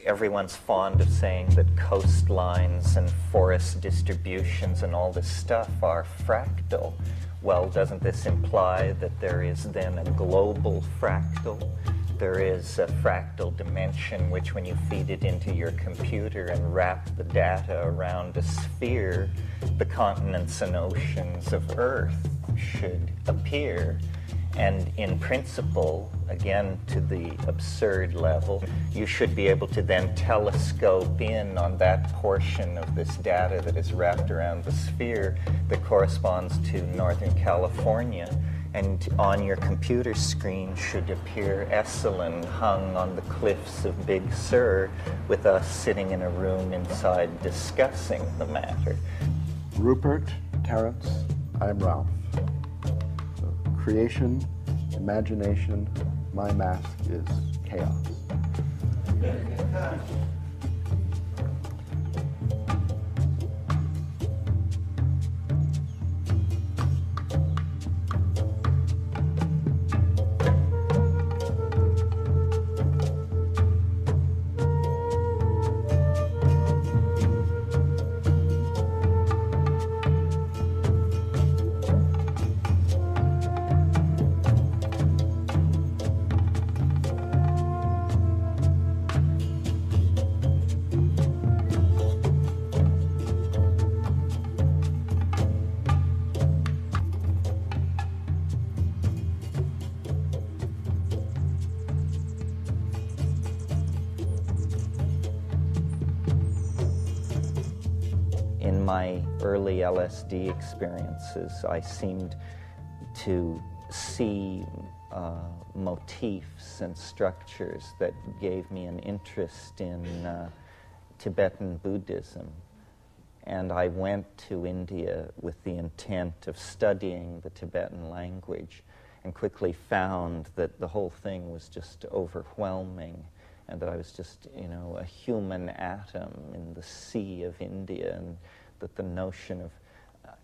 everyone's fond of saying that coastlines and forest distributions and all this stuff are fractal. Well, doesn't this imply that there is then a global fractal? There is a fractal dimension which, when you feed it into your computer and wrap the data around a sphere, the continents and oceans of Earth should appear. And in principle, again to the absurd level, you should be able to then telescope in on that portion of this data that is wrapped around the sphere that corresponds to Northern California. And on your computer screen should appear Esalen hung on the cliffs of Big Sur, with us sitting in a room inside discussing the matter. Rupert, Terence, I'm Ralph. So, creation, imagination, my mask is chaos. In my early LSD experiences, I seemed to see motifs and structures that gave me an interest in Tibetan Buddhism. And I went to India with the intent of studying the Tibetan language, and quickly found that the whole thing was just overwhelming, and that I was just, a human atom in the sea of India, and that the notion of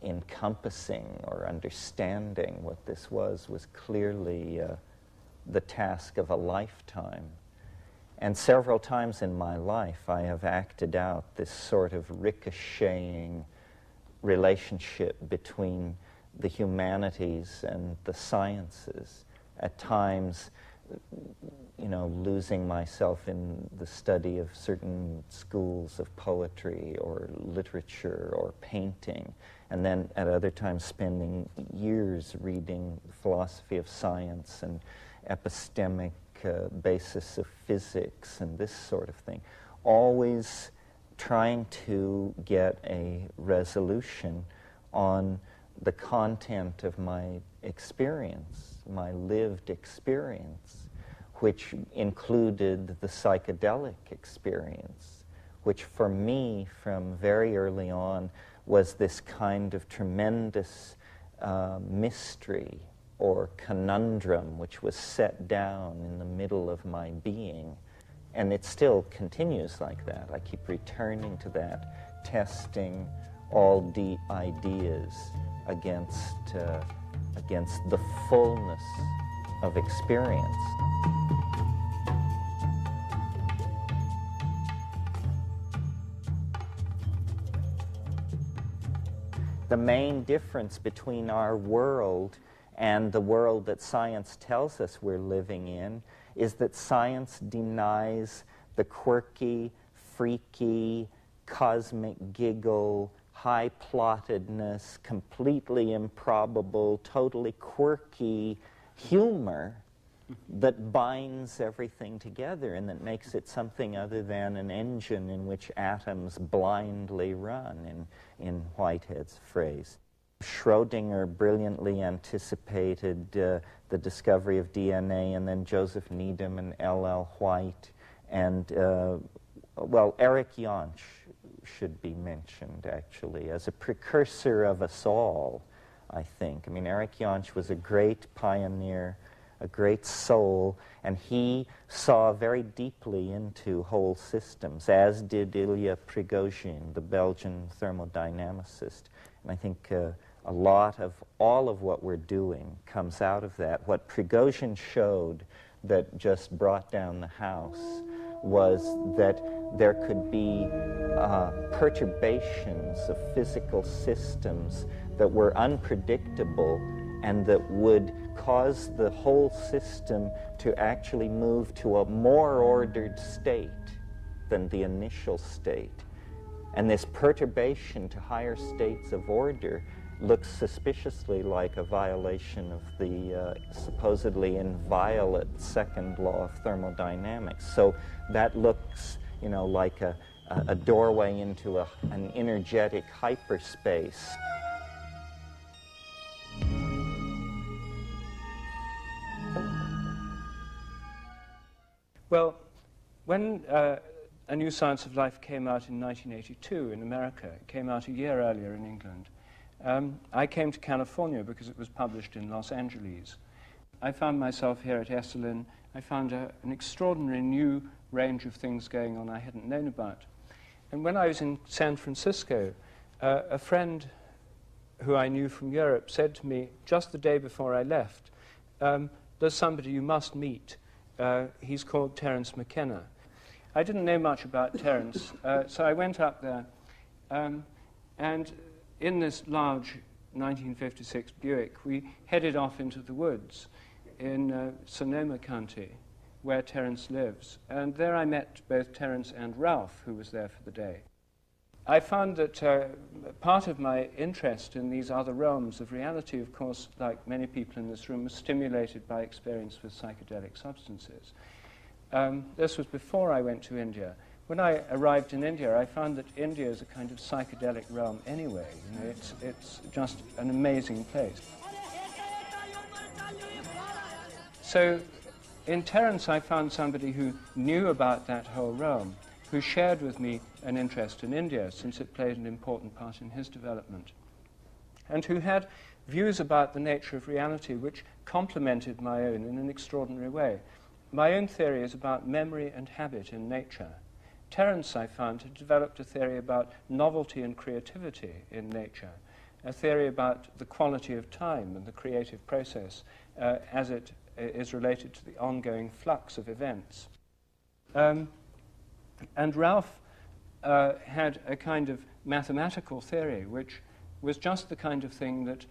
encompassing or understanding what this was clearly the task of a lifetime. And several times in my life I have acted out this sort of ricocheting relationship between the humanities and the sciences, at times losing myself in the study of certain schools of poetry or literature or painting, and then at other times spending years reading philosophy of science and epistemic basis of physics and this sort of thing, always trying to get a resolution on the content of my experience, my lived experience, which included the psychedelic experience, which for me from very early on was this kind of tremendous mystery or conundrum which was set down in the middle of my being. And it still continues like that. I keep returning to that, testing all the ideas against the fullness of experience. The main difference between our world and the world that science tells us we're living in is that science denies the quirky, freaky, cosmic giggle, high-plottedness, completely improbable, totally quirky humor that binds everything together and that makes it something other than an engine in which atoms blindly run, in Whitehead's phrase. Schrödinger brilliantly anticipated the discovery of DNA, and then Joseph Needham and L.L. White, and, Eric Jantsch should be mentioned, actually, as a precursor of us all, I think. I mean, Eric Jantsch was a great pioneer, a great soul, and he saw very deeply into whole systems, as did Ilya Prigozhin, the Belgian thermodynamicist. And I think a lot of all of what we're doing comes out of that. What Prigozhin showed that just brought down the house was that there could be perturbations of physical systems that were unpredictable and that would cause the whole system to actually move to a more ordered state than the initial state. And this perturbation to higher states of order looks suspiciously like a violation of the supposedly inviolate second law of thermodynamics. So that looks, you know, like a doorway into an energetic hyperspace. Well, when A New Science of Life came out in 1982 in America, it came out a year earlier in England, I came to California because it was published in Los Angeles. I found myself here at Esalen. I found an extraordinary new range of things going on I hadn't known about. And when I was in San Francisco, a friend who I knew from Europe said to me just the day before I left, there's somebody you must meet. He's called Terence McKenna. I didn't know much about Terence, so I went up there, and in this large 1956 Buick, we headed off into the woods in Sonoma County, where Terence lives. And there I met both Terence and Ralph, who was there for the day. I found that part of my interest in these other realms of reality, of course, like many people in this room, was stimulated by experience with psychedelic substances. This was before I went to India. When I arrived in India, I found that India is a kind of psychedelic realm anyway. You know, it's just an amazing place. So in Terence, I found somebody who knew about that whole realm, who shared with me an interest in India, since it played an important part in his development, and who had views about the nature of reality which complemented my own in an extraordinary way. My own theory is about memory and habit in nature. Terence, I found, had developed a theory about novelty and creativity in nature, a theory about the quality of time and the creative process as it is related to the ongoing flux of events. And Ralph had a kind of mathematical theory, which was just the kind of thing that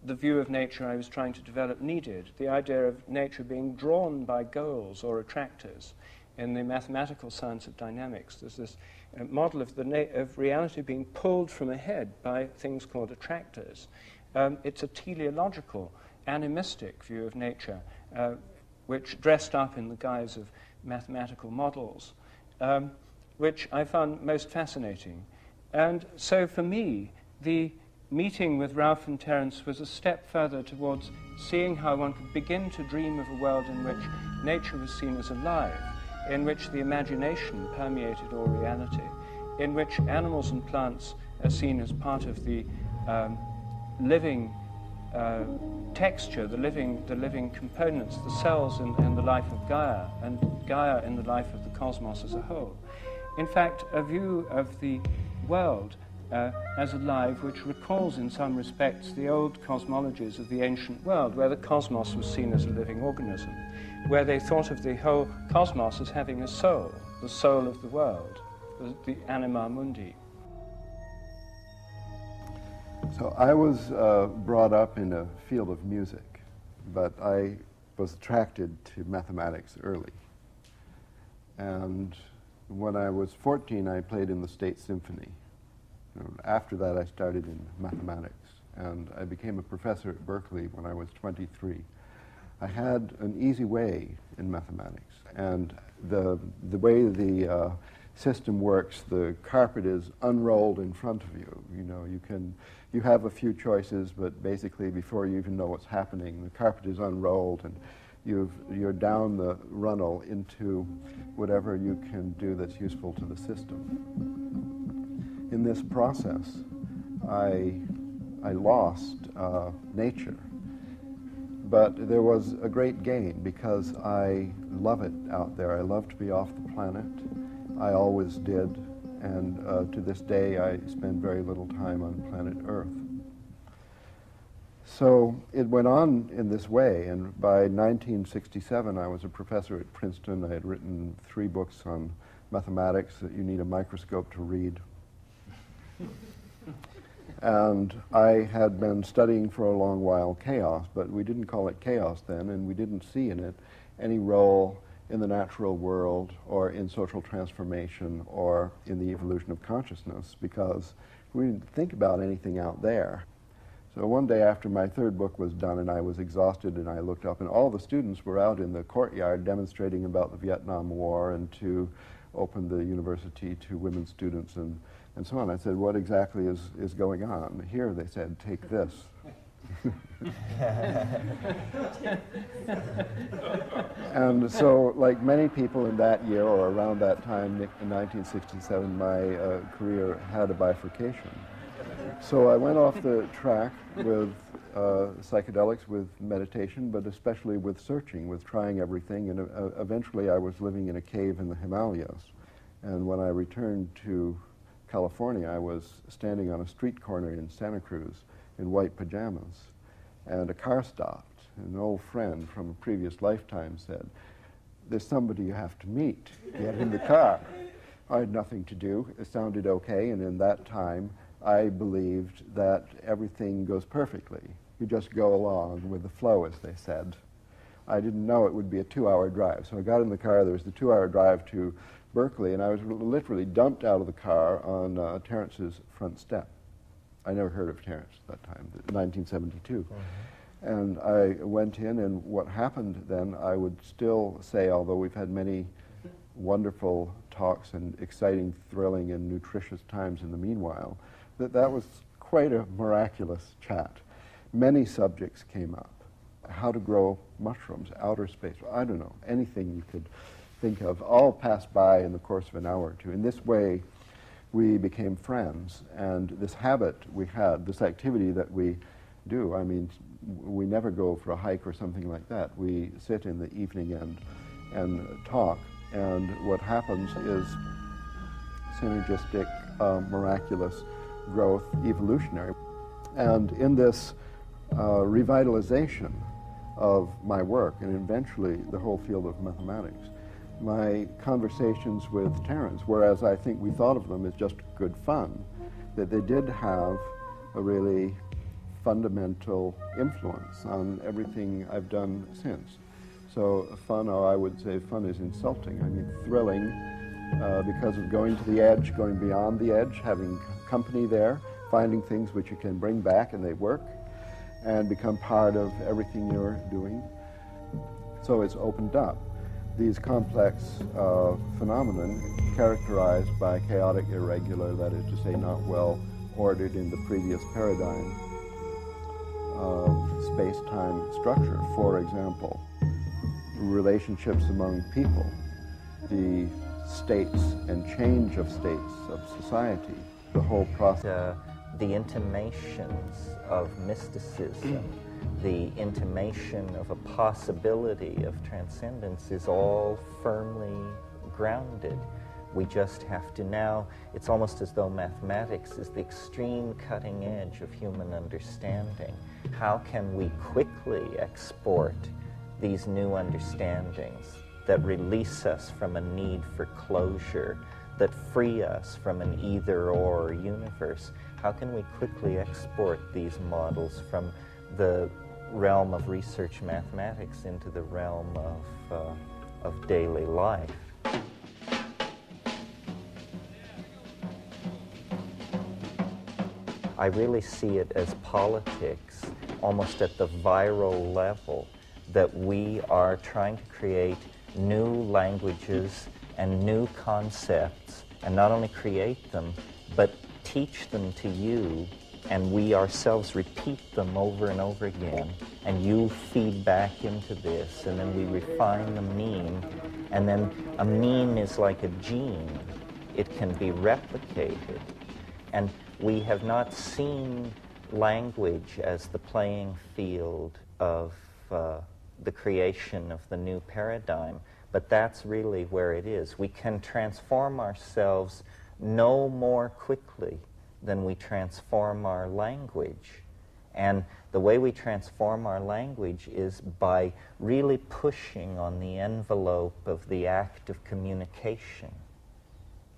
the view of nature I was trying to develop needed, the idea of nature being drawn by goals or attractors. In the mathematical science of dynamics, there's this model of of reality being pulled from ahead by things called attractors. It's a teleological, animistic view of nature, which dressed up in the guise of mathematical models, which I found most fascinating. And so for me, the meeting with Ralph and Terence was a step further towards seeing how one could begin to dream of a world in which nature was seen as alive, in which the imagination permeated all reality, in which animals and plants are seen as part of the living texture, the living components, the cells in the life of Gaia, and Gaia in the life of the cosmos as a whole. In fact, a view of the world as alive, which recalls in some respects the old cosmologies of the ancient world, where the cosmos was seen as a living organism, where they thought of the whole cosmos as having a soul, the soul of the world, the anima mundi. So I was brought up in a field of music, but I was attracted to mathematics early. And when I was 14, I played in the State Symphony. After that, I started in mathematics, and I became a professor at Berkeley when I was 23. I had an easy way in mathematics, and the way the system works, the carpet is unrolled in front of you. You know, you have a few choices, but basically before you even know what's happening, the carpet is unrolled, and you're down the runnel into whatever you can do that's useful to the system. In this process, I lost nature, but there was a great gain because I love it out there. I love to be off the planet. I always did, and to this day I spend very little time on planet Earth. So it went on in this way, and by 1967 I was a professor at Princeton. I had written 3 books on mathematics that you need a microscope to read. And I had been studying for a long while chaos, but we didn't call it chaos then, and we didn't see in it any role in the natural world or in social transformation or in the evolution of consciousness, because we didn't think about anything out there. So one day after my 3rd book was done and I was exhausted, and I looked up and all the students were out in the courtyard demonstrating about the Vietnam War and to open the university to women students and so on. I said, what exactly is going on? Here, they said, take this. And so, like many people in that year or around that time, in 1967, my career had a bifurcation. So I went off the track with psychedelics, with meditation, but especially with searching, with trying everything, and eventually I was living in a cave in the Himalayas. And when I returned to California, I was standing on a street corner in Santa Cruz in white pajamas, and a car stopped. An old friend from a previous lifetime said, "There's somebody you have to meet. Get in the car." I had nothing to do. It sounded okay, and in that time, I believed that everything goes perfectly. You just go along with the flow, as they said. I didn't know it would be a 2-hour drive. So I got in the car. There was the 2-hour drive to Berkeley, and I was literally dumped out of the car on Terence's front step. I never heard of Terence at that time, 1972. Mm-hmm. And I went in, and what happened then, I would still say, although we've had many wonderful talks and exciting, thrilling, and nutritious times in the meanwhile, that was quite a miraculous chat. Many subjects came up. How to grow mushrooms, outer space, I don't know, anything you could think of, all passed by in the course of an hour or two. In this way, we became friends, and this habit we had, this activity that we do, I mean, we never go for a hike or something like that. We sit in the evening and talk, and what happens is synergistic, miraculous growth, evolutionary. And in this revitalization of my work, and eventually the whole field of mathematics, my conversations with Terence, whereas I think we thought of them as just good fun, that they did have a really fundamental influence on everything I've done since. So fun, or I would say fun is insulting. I mean, thrilling because of going to the edge, going beyond the edge, having company there, finding things which you can bring back and they work, and become part of everything you're doing. So it's opened up these complex phenomenon characterized by chaotic, irregular, that is to say, not well ordered in the previous paradigm of space-time structure. For example, relationships among people, the states and change of states of society, the whole process. The intimations of mysticism, the intimation of a possibility of transcendence is all firmly grounded. We just have to now, it's almost as though mathematics is the extreme cutting edge of human understanding. How can we quickly export these new understandings that release us from a need for closure, that free us from an either-or universe? How can we quickly export these models from the realm of research mathematics into the realm of daily life? I really see it as politics, almost at the viral level, that we are trying to create new languages and new concepts, and not only create them, but teach them to you, and we ourselves repeat them over and over again, and you feed back into this, and then we refine the mean, and then a mean is like a gene. It can be replicated, and we have not seen language as the playing field of the creation of the new paradigm, but that's really where it is. We can transform ourselves no more quickly than we transform our language. And The way we transform our language is by really pushing on the envelope of the act of communication.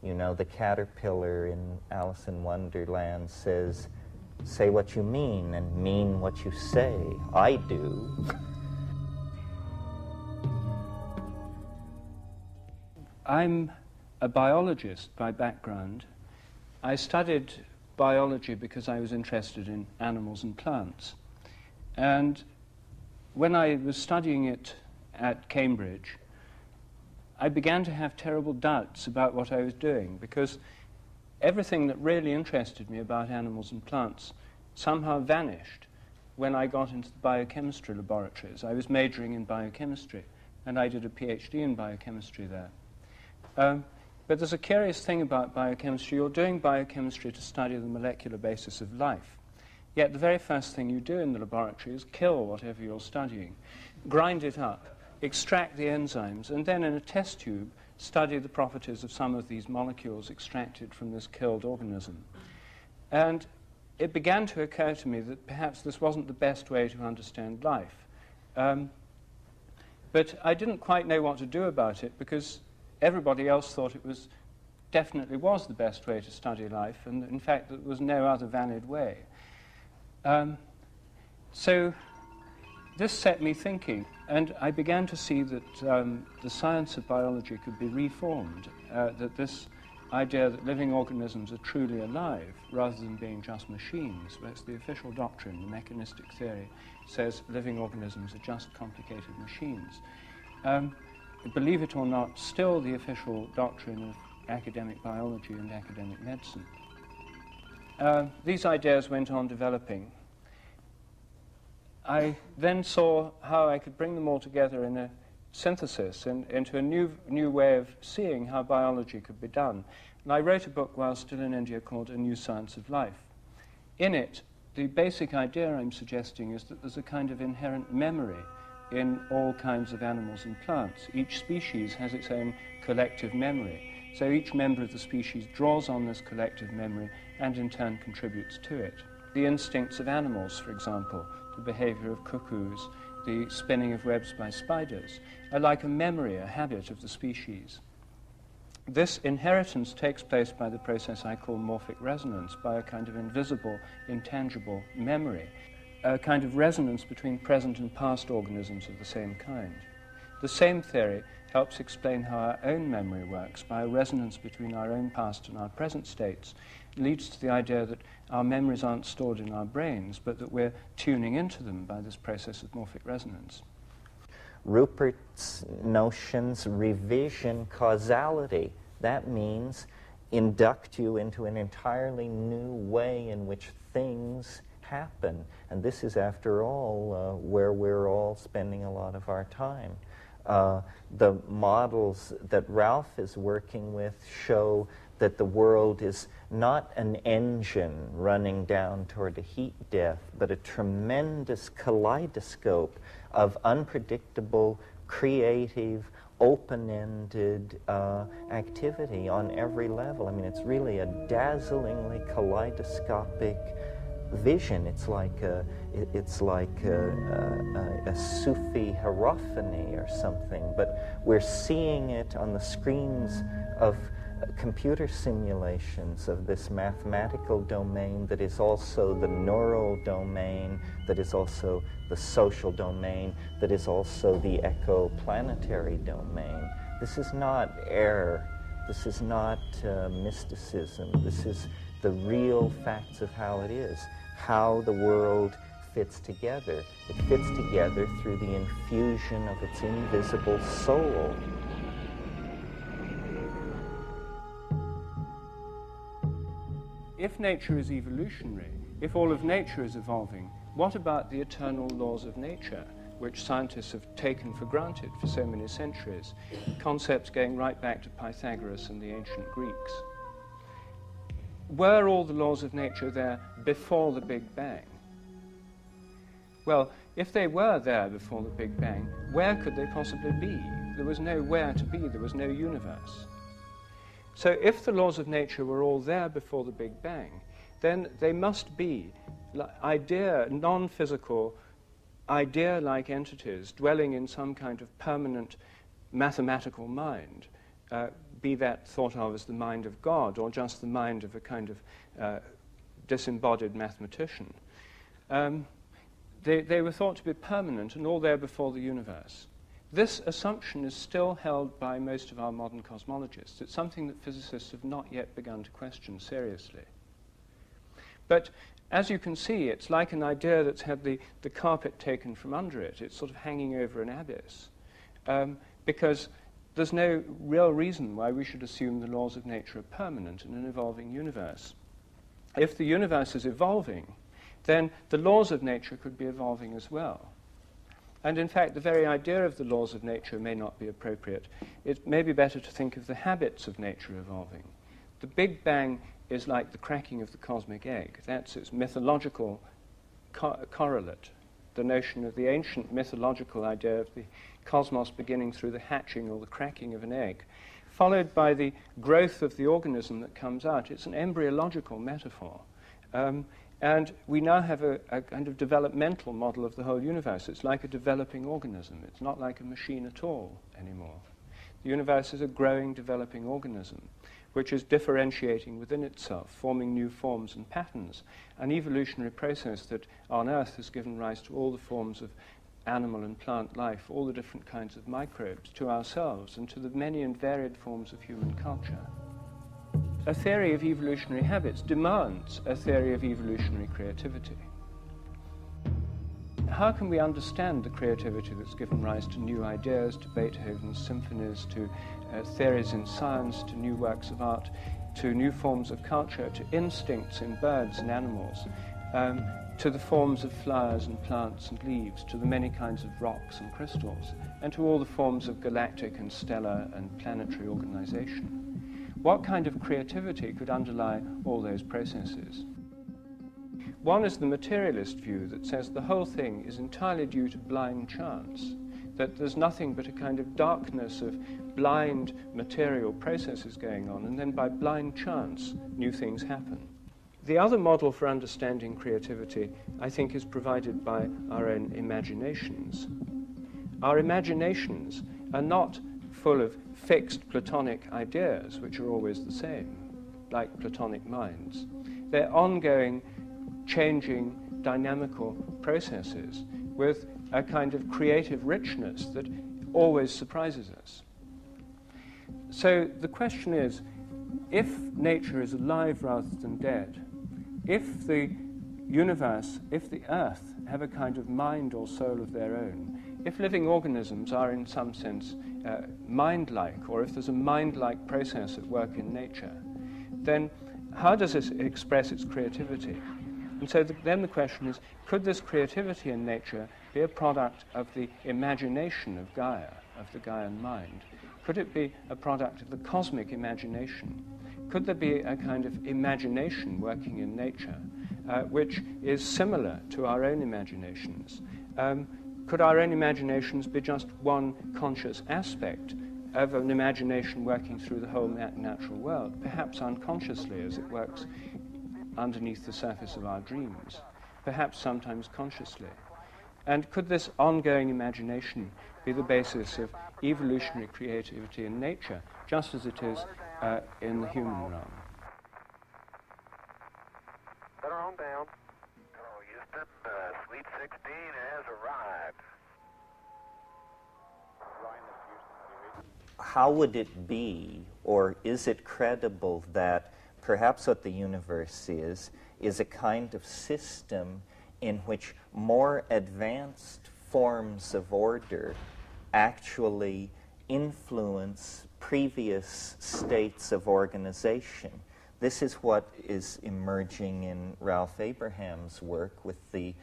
You know, the caterpillar in Alice in Wonderland says, "Say what you mean and mean what you say." I do. I'm a biologist by background. I studied biology because I was interested in animals and plants. And when I was studying it at Cambridge, I began to have terrible doubts about what I was doing, because everything that really interested me about animals and plants somehow vanished when I got into the biochemistry laboratories. I was majoring in biochemistry, and I did a PhD in biochemistry there. But there's a curious thing about biochemistry. You're doing biochemistry to study the molecular basis of life. Yet the very first thing you do in the laboratory is kill whatever you're studying, grind it up, extract the enzymes, and then in a test tube study the properties of some of these molecules extracted from this killed organism. And it began to occur to me that perhaps this wasn't the best way to understand life. But I didn't quite know what to do about it, because everybody else thought it was definitely was the best way to study life, and in fact there was no other valid way. So this set me thinking, and I began to see that the science of biology could be reformed, that this idea that living organisms are truly alive rather than being just machines. That's the official doctrine. The mechanistic theory says living organisms are just complicated machines. Believe it or not, still the official doctrine of academic biology and academic medicine. These ideas went on developing. I then saw how I could bring them all together in a synthesis and into a new way of seeing how biology could be done. And I wrote a book while still in India called A New Science of Life. In it, the basic idea I'm suggesting is that there's a kind of inherent memory in all kinds of animals and plants. Each species has its own collective memory. So each member of the species draws on this collective memory and in turn contributes to it. The instincts of animals, for example, the behavior of cuckoos, the spinning of webs by spiders, are like a memory, a habit of the species. This inheritance takes place by the process I call morphic resonance, by a kind of invisible, intangible memory, a kind of resonance between present and past organisms of the same kind. The same theory helps explain how our own memory works, by a resonance between our own past and our present states. It leads to the idea that our memories aren't stored in our brains, but that we're tuning into them by this process of morphic resonance. Rupert's notions revision causality. That means induct you into an entirely new way in which things happen. And this is, after all, where we're all spending a lot of our time. The models that Ralph is working with show that the world is not an engine running down toward a heat death, but a tremendous kaleidoscope of unpredictable, creative, open-ended activity on every level. I mean, it's really a dazzlingly kaleidoscopic vision. It's like a Sufi hierophany or something, but we're seeing it on the screens of computer simulations of this mathematical domain that is also the neural domain, that is also the social domain, that is also the ecoplanetary domain. This is not error. This is not mysticism. This is the real facts of how it is, how the world fits together. It fits together through the infusion of its invisible soul. If nature is evolutionary, if all of nature is evolving, what about the eternal laws of nature, which scientists have taken for granted for so many centuries, concepts going right back to Pythagoras and the ancient Greeks? Were all the laws of nature there before the Big Bang? Well, if they were there before the Big Bang, where could they possibly be? There was nowhere to be, there was no universe. So if the laws of nature were all there before the Big Bang, then they must be non-physical, idea-like entities dwelling in some kind of permanent mathematical mind, be that thought of as the mind of God or just the mind of a kind of disembodied mathematician. They were thought to be permanent and all there before the universe. This assumption is still held by most of our modern cosmologists. It's something that physicists have not yet begun to question seriously. But as you can see, it's like an idea that's had the carpet taken from under it. It's sort of hanging over an abyss. Because there's no real reason why we should assume the laws of nature are permanent in an evolving universe. If the universe is evolving, then the laws of nature could be evolving as well. And in fact, the very idea of the laws of nature may not be appropriate. It may be better to think of the habits of nature evolving. The Big Bang is like the cracking of the cosmic egg. That's its mythological correlate, the notion of the ancient mythological idea of the cosmos beginning through the hatching or the cracking of an egg, followed by the growth of the organism that comes out. It's an embryological metaphor. And we now have a kind of developmental model of the whole universe. It's like a developing organism. It's not like a machine at all anymore. The universe is a growing, developing organism, which is differentiating within itself, forming new forms and patterns, an evolutionary process that on Earth has given rise to all the forms of animal and plant life, all the different kinds of microbes, to ourselves, and to the many and varied forms of human culture. A theory of evolutionary habits demands a theory of evolutionary creativity. How can we understand the creativity that's given rise to new ideas, to Beethoven's symphonies, to theories in science, to new works of art, to new forms of culture, to instincts in birds and animals, to the forms of flowers and plants and leaves, to the many kinds of rocks and crystals, and to all the forms of galactic and stellar and planetary organization? What kind of creativity could underlie all those processes? One is the materialist view that says the whole thing is entirely due to blind chance, that there's nothing but a kind of darkness of blind material processes going on, and then by blind chance, new things happen. The other model for understanding creativity, I think, is provided by our own imaginations. Our imaginations are not full of fixed Platonic ideas, which are always the same, like Platonic minds. They're ongoing, changing, dynamical processes with a kind of creative richness that always surprises us. So the question is, if nature is alive rather than dead, if the universe, if the Earth have a kind of mind or soul of their own, if living organisms are in some sense mind-like, or if there's a mind-like process at work in nature, then how does it express its creativity? And so then the question is, could this creativity in nature be a product of the imagination of Gaia, of the Gaian mind? Could it be a product of the cosmic imagination? Could there be a kind of imagination working in nature which is similar to our own imaginations? Could our own imaginations be just one conscious aspect of an imagination working through the whole natural world, perhaps unconsciously as it works underneath the surface of our dreams, perhaps sometimes consciously? And could this ongoing imagination be the basis of evolutionary creativity in nature, just as it is in the human realm? Center on down. Hello, Houston. Suite 16 has arrived. How would it be, or is it credible that perhaps what the universe is a kind of system in which more advanced forms of order actually influence previous states of organization? This is what is emerging in Ralph Abraham's work with the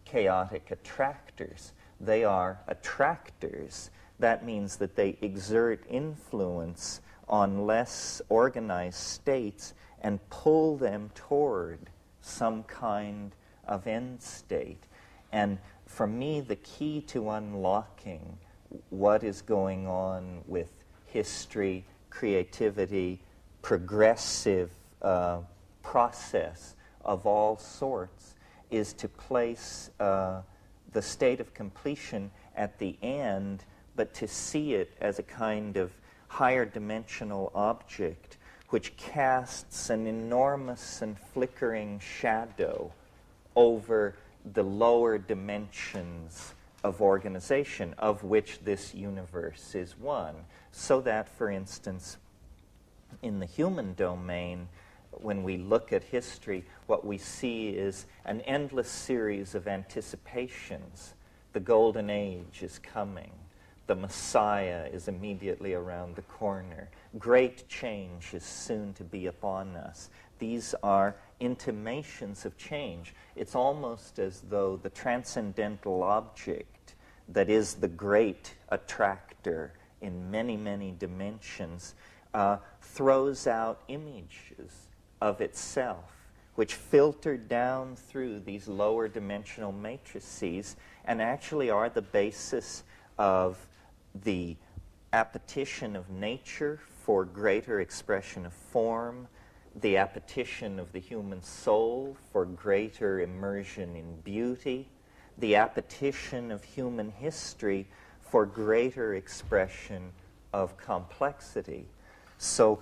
chaotic attractors. They are attractors. That means that they exert influence on less organized states and pull them toward some kind of end state. And for me, the key to unlocking what is going on with history, creativity, progressive process of all sorts is to place the state of completion at the end, but to see it as a kind of higher dimensional object which casts an enormous and flickering shadow over the lower dimensions of organization, of which this universe is one. So that, for instance, in the human domain, when we look at history, what we see is an endless series of anticipations. The golden age is coming. The Messiah is immediately around the corner. Great change is soon to be upon us. These are intimations of change. It's almost as though the transcendental object that is the great attractor in many, many dimensions throws out images of itself, which filter down through these lower dimensional matrices and actually are the basis of the appetition of nature for greater expression of form, the appetition of the human soul for greater immersion in beauty, the appetition of human history for greater expression of complexity. So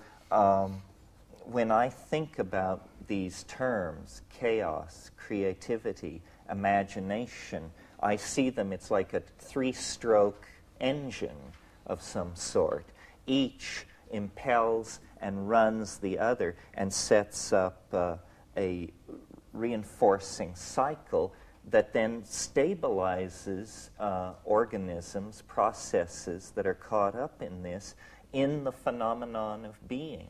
when I think about these terms, chaos, creativity, imagination, I see them, it's like a three-stroke engine of some sort. Each impels and runs the other and sets up a reinforcing cycle that then stabilizes organisms, processes that are caught up in this, in the phenomenon of being.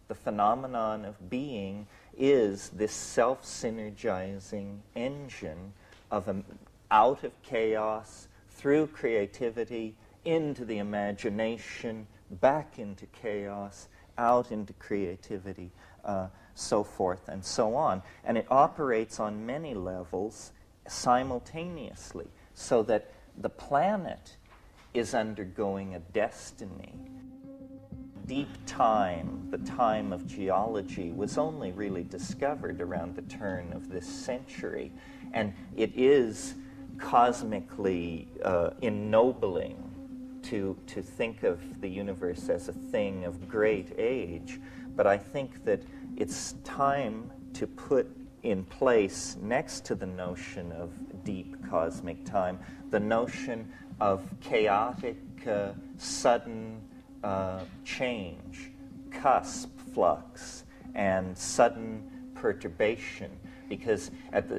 The phenomenon of being is this self-synergizing engine of out of chaos, through creativity, into the imagination, back into chaos, out into creativity, so forth and so on. And it operates on many levels simultaneously, so that the planet is undergoing a destiny. Deep time, the time of geology, was only really discovered around the turn of this century, and it is cosmically ennobling to think of the universe as a thing of great age. But I think that it's time to put in place, next to the notion of deep cosmic time, the notion of chaotic, sudden change, cusp flux, and sudden perturbation. Because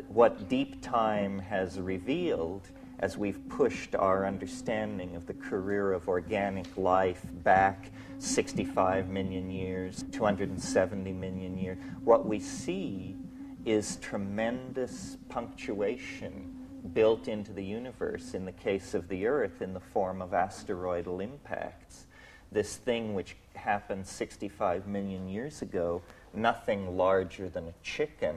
what deep time has revealed, as we've pushed our understanding of the career of organic life back 65 million years, 270 million years, what we see is tremendous punctuation built into the universe, in the case of the Earth, in the form of asteroidal impacts. This thing which happened 65 million years ago, nothing larger than a chicken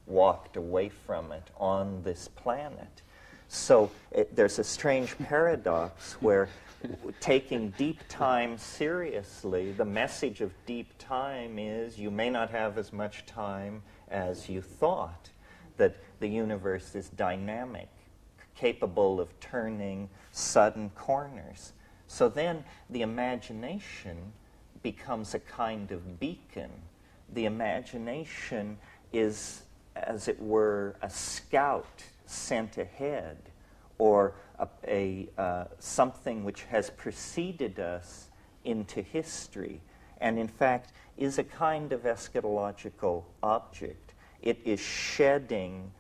walked away from it on this planet. So there's a strange paradox where taking deep time seriously, the message of deep time is you may not have as much time as you thought, that the universe is dynamic, capable of turning sudden corners. So then the imagination becomes a kind of beacon. The imagination is, as it were, a scout sent ahead, or something which has preceded us into history, and in fact is a kind of eschatological object. It is shedding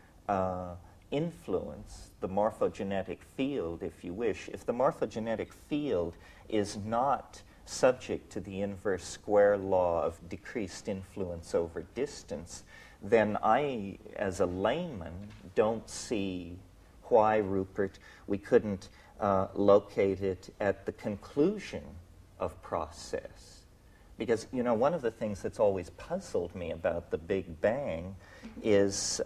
influence, the morphogenetic field, if you wish. If the morphogenetic field is not subject to the inverse square law of decreased influence over distance, then I, as a layman, don't see why, Rupert, we couldn't locate it at the conclusion of process. Because, you know, one of the things that's always puzzled me about the Big Bang is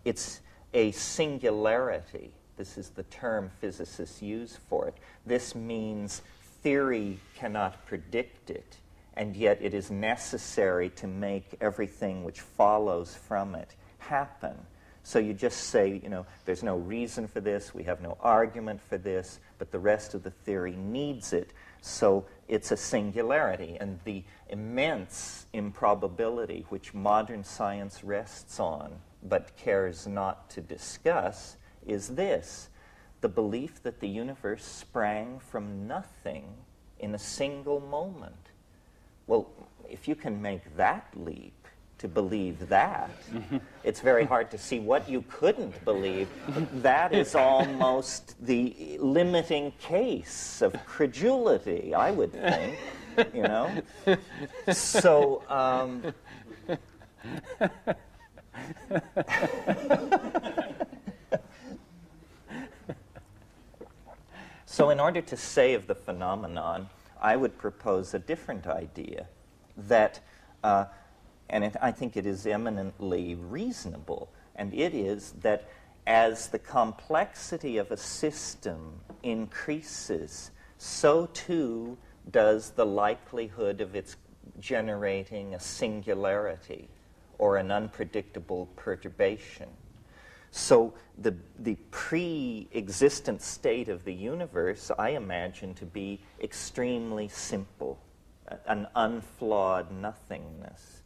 it's a singularity. This is the term physicists use for it. This means theory cannot predict it, and yet it is necessary to make everything which follows from it happen. So you just say, you know, there's no reason for this, we have no argument for this, but the rest of the theory needs it. So it's a singularity. And the immense improbability which modern science rests on but cares not to discuss is this: the belief that the universe sprang from nothing in a single moment. Well, if you can make that leap, to believe that, it's very hard to see what you couldn't believe. That is almost the limiting case of credulity, I would think, you know. So, so in order to say of the phenomenon, I would propose a different idea, that I think it is eminently reasonable, and it is that as the complexity of a system increases, so too does the likelihood of its generating a singularity or an unpredictable perturbation. So the pre-existent state of the universe I imagine to be extremely simple, an unflawed nothingness.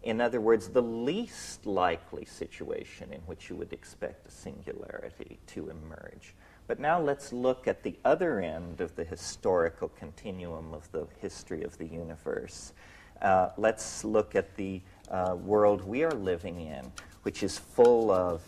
In other words, the least likely situation in which you would expect a singularity to emerge. But now let's look at the other end of the historical continuum of the history of the universe. Let's look at the world we are living in, which is full of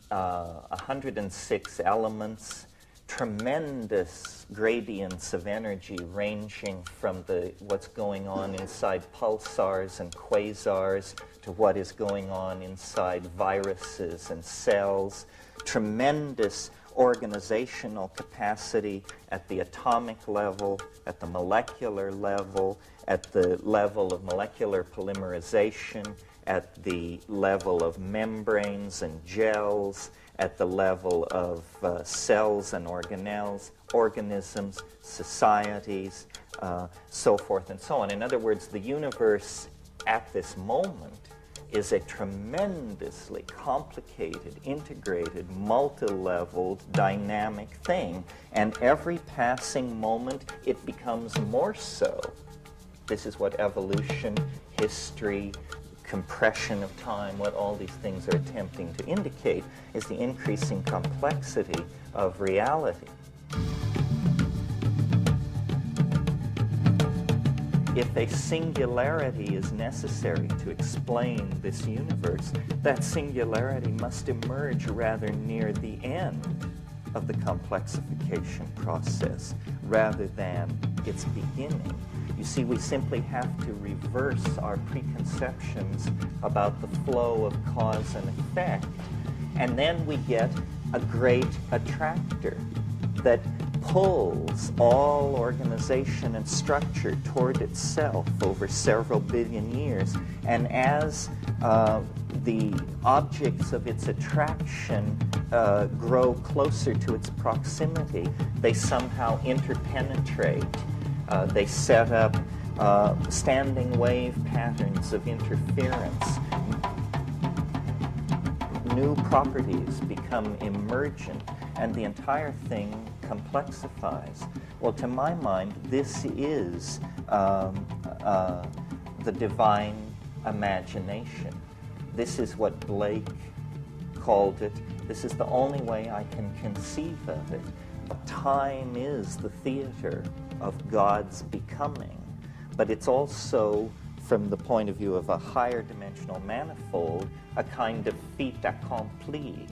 106 elements, tremendous gradients of energy ranging from what's going on inside pulsars and quasars to what is going on inside viruses and cells, tremendous organizational capacity at the atomic level, at the molecular level, at the level of molecular polymerization, at the level of membranes and gels, at the level of cells and organelles, organisms, societies, so forth and so on. In other words, the universe at this moment is a tremendously complicated, integrated, multi-leveled, dynamic thing, and every passing moment it becomes more so. This is what evolution, history, compression of time, what all these things are attempting to indicate, is the increasing complexity of reality. If a singularity is necessary to explain this universe, that singularity must emerge rather near the end of the complexification process, rather than its beginning. You see, we simply have to reverse our preconceptions about the flow of cause and effect, and then we get a great attractor that pulls all organization and structure toward itself over several billion years. And as the objects of its attraction grow closer to its proximity, they somehow interpenetrate. They set up standing wave patterns of interference. New properties become emergent, and the entire thing complexifies. Well, to my mind, this is the divine imagination. This is what Blake called it. This is the only way I can conceive of it. Time is the theater of God's becoming, but it's also, from the point of view of a higher dimensional manifold, a kind of fait accompli.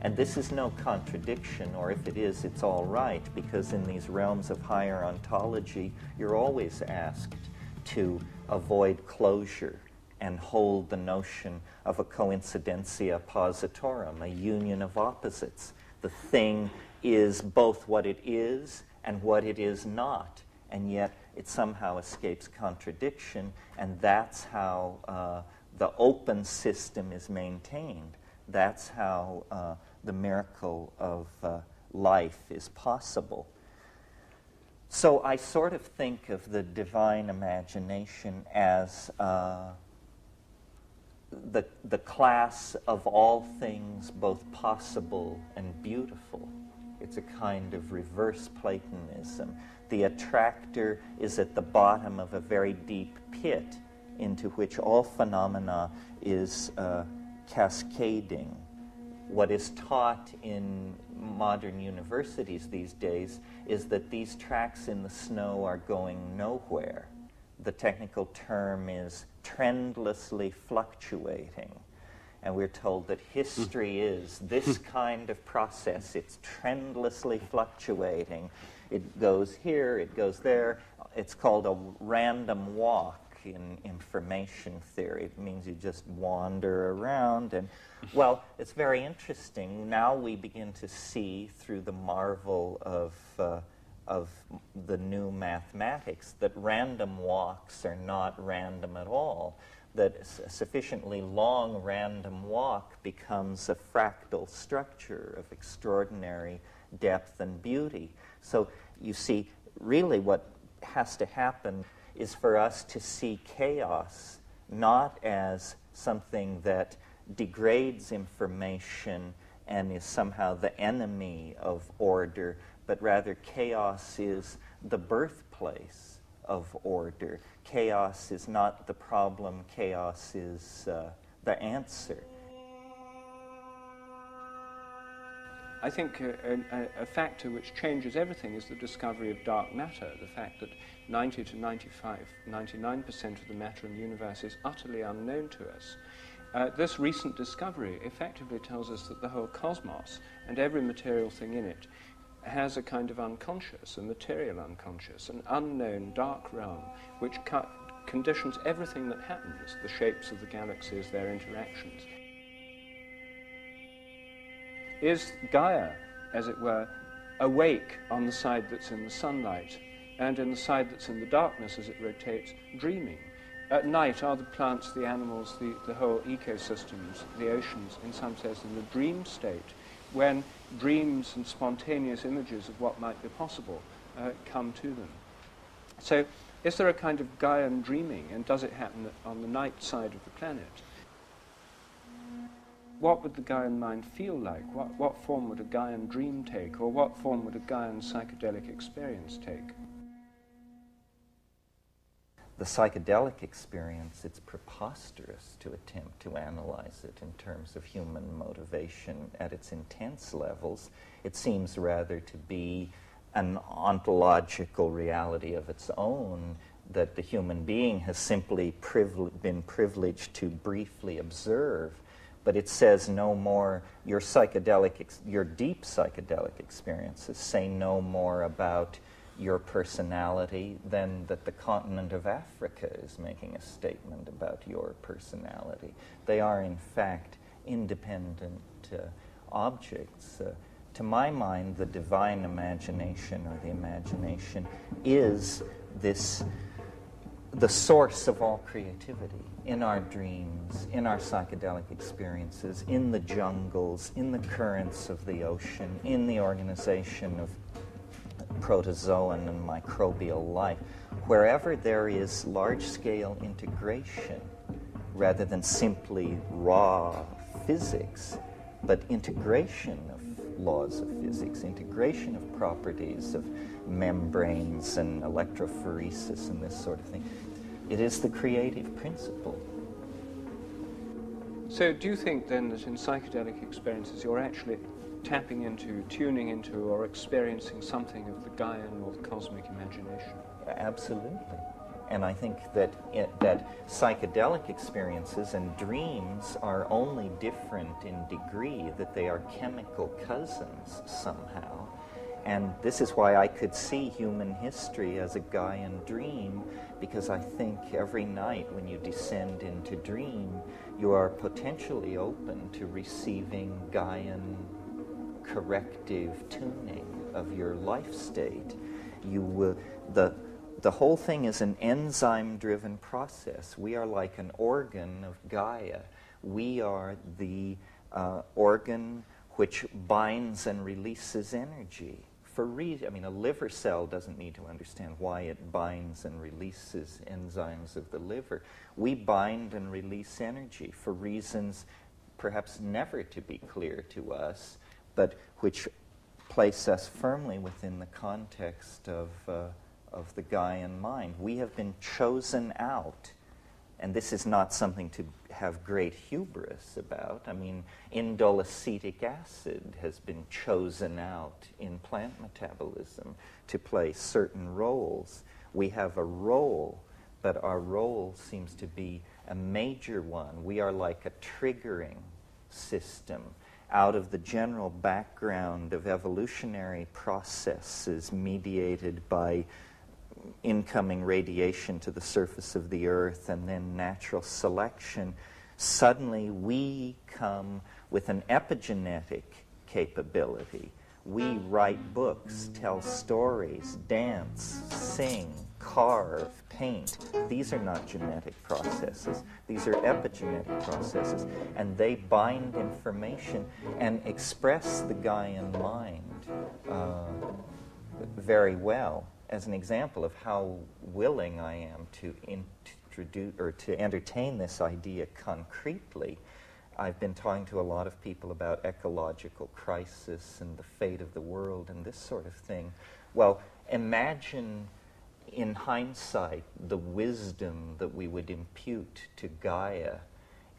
And this is no contradiction, or if it is, it's all right, because in these realms of higher ontology, you're always asked to avoid closure and hold the notion of a coincidentia positorum, a union of opposites. The thing is both what it is and what it is not, and yet it somehow escapes contradiction, and that's how the open system is maintained. That's how the miracle of life is possible. So I sort of think of the divine imagination as the class of all things both possible and beautiful. It's a kind of reverse Platonism. The attractor is at the bottom of a very deep pit into which all phenomena is cascading. What is taught in modern universities these days is that these tracks in the snow are going nowhere. The technical term is trendlessly fluctuating. And we're told that history is this kind of process. It's trendlessly fluctuating. It goes here, it goes there. It's called a random walk in information theory. It means you just wander around. And, well, it's very interesting. Now we begin to see through the marvel of the new mathematics that random walks are not random at all, that a sufficiently long random walk becomes a fractal structure of extraordinary depth and beauty. So you see, really what has to happen is for us to see chaos not as something that degrades information and is somehow the enemy of order, but rather chaos is the birthplace of order. Chaos is not the problem, chaos is the answer. I think a factor which changes everything is the discovery of dark matter, the fact that 90 to 99% of the matter in the universe is utterly unknown to us. This recent discovery effectively tells us that the whole cosmos and every material thing in it has a kind of unconscious, a material unconscious, an unknown dark realm which conditions everything that happens, the shapes of the galaxies, their interactions. Is Gaia, as it were, awake on the side that's in the sunlight, and in the side that's in the darkness as it rotates, dreaming? At night, are the plants, the animals, the whole ecosystems, the oceans, in some sense, in the dream state, when dreams and spontaneous images of what might be possible come to them? So, is there a kind of Gaian dreaming, and does it happen on the night side of the planet? What would the Gaian mind feel like? What form would a Gaian dream take, or what form would a Gaian psychedelic experience take? The psychedelic experience, it's preposterous to attempt to analyze it in terms of human motivation at its intense levels. It seems rather to be an ontological reality of its own that the human being has simply been privileged to briefly observe. But it says no more, your deep psychedelic experiences say no more about your personality than that the continent of Africa is making a statement about your personality. They are, in fact, independent objects. To my mind, the divine imagination, or the imagination, is the source of all creativity in our dreams, in our psychedelic experiences, in the jungles, in the currents of the ocean, in the organization of protozoan and microbial life. Wherever there is large-scale integration, rather than simply raw physics, but integration of laws of physics, integration of properties of membranes and electrophoresis and this sort of thing. It is the creative principle. So do you think then that in psychedelic experiences you're actually tapping into, tuning into, or experiencing something of the Gaian or the cosmic imagination? Absolutely. And I think that that psychedelic experiences and dreams are only different in degree, that they are chemical cousins somehow. And this is why I could see human history as a Gaian dream, because I think every night when you descend into dream, you are potentially open to receiving Gaian corrective tuning of your life state. You will, the whole thing is an enzyme-driven process. We are like an organ of Gaia. We are the organ which binds and releases energy for reason. I mean, a liver cell doesn't need to understand why it binds and releases enzymes of the liver. We bind and release energy for reasons perhaps never to be clear to us, but which place us firmly within the context of the Gaian mind. We have been chosen out, and this is not something to have great hubris about. I mean, indole acetic acid has been chosen out in plant metabolism to play certain roles. We have a role, but our role seems to be a major one. We are like a triggering system out of the general background of evolutionary processes mediated by incoming radiation to the surface of the earth and then natural selection. Suddenly we come with an epigenetic capability. We write books, tell stories, dance, sing, carve, paint. These are not genetic processes. These are epigenetic processes. And they bind information and express the Gaian mind very well. As an example of how willing I am to introduce or to entertain this idea concretely, I've been talking to a lot of people about ecological crisis and the fate of the world and this sort of thing. Well, imagine in hindsight the wisdom that we would impute to Gaia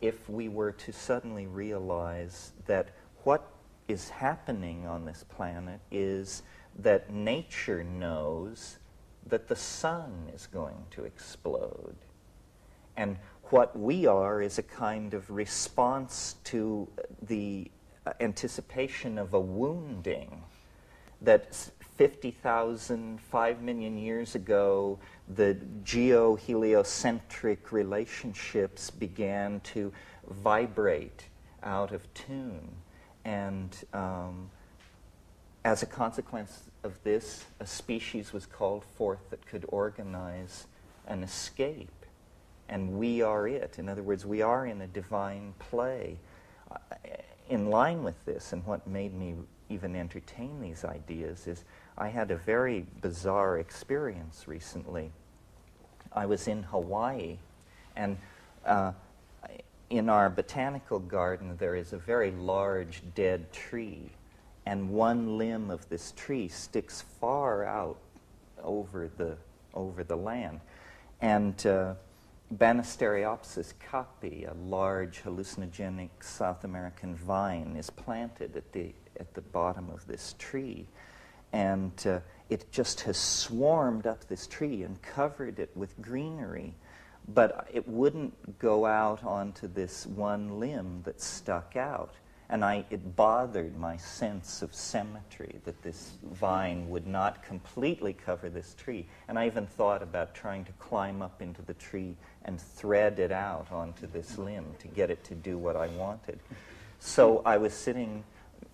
if we were to suddenly realize that what is happening on this planet is that nature knows that the sun is going to explode. And what we are is a kind of response to the anticipation of a wounding that 50,000, 5 million years ago, the geo-heliocentric relationships began to vibrate out of tune. And as a consequence of this, a species was called forth that could organize an escape. And we are it. In other words, we are in a divine play. In line with this, and what made me even entertain these ideas, is I had a very bizarre experience recently. I was in Hawaii, and in our botanical garden there is a very large dead tree, and one limb of this tree sticks far out over the land. And Banisteriopsis capi, a large hallucinogenic South American vine, is planted at the bottom of this tree. And it just has swarmed up this tree and covered it with greenery. But it wouldn't go out onto this one limb that stuck out. And it bothered my sense of symmetry that this vine would not completely cover this tree. And I even thought about trying to climb up into the tree and thread it out onto this limb to get it to do what I wanted. So I was sitting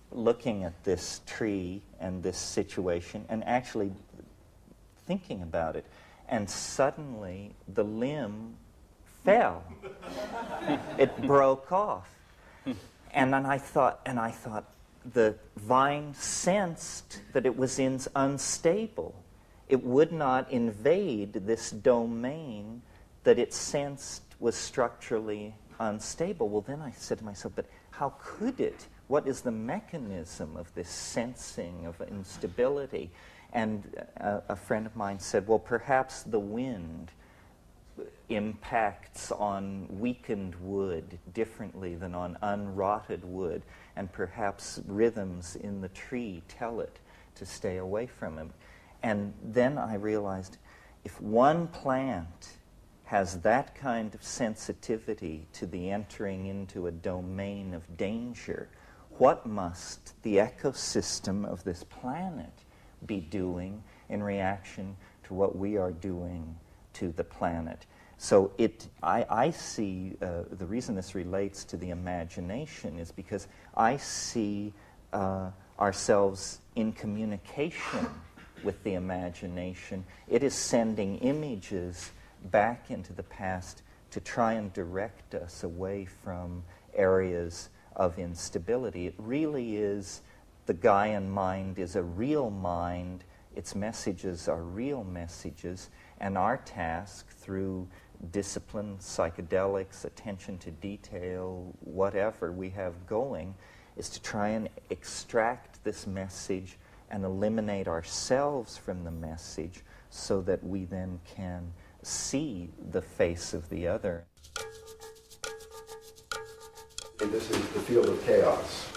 looking at this tree and this situation and actually thinking about it. And suddenly the limb fell. It broke off. And then I thought, the vine sensed that it was unstable. It would not invade this domain that it sensed was structurally unstable. Well, then I said to myself, but how could it? What is the mechanism of this sensing of instability? And a friend of mine said, well, perhaps the wind impacts on weakened wood differently than on unrotted wood, and perhaps rhythms in the tree tell it to stay away from him. And then I realized if one plant has that kind of sensitivity to the entering into a domain of danger, what must the ecosystem of this planet be doing in reaction to what we are doing to the planet? So I see, the reason this relates to the imagination is because I see ourselves in communication with the imagination. It is sending images back into the past to try and direct us away from areas of instability. It really is the Gaian mind is a real mind, its messages are real messages, and our task through discipline, psychedelics, attention to detail, whatever we have going, is to try and extract this message and eliminate ourselves from the message so that we then can see the face of the other. And this is the field of chaos.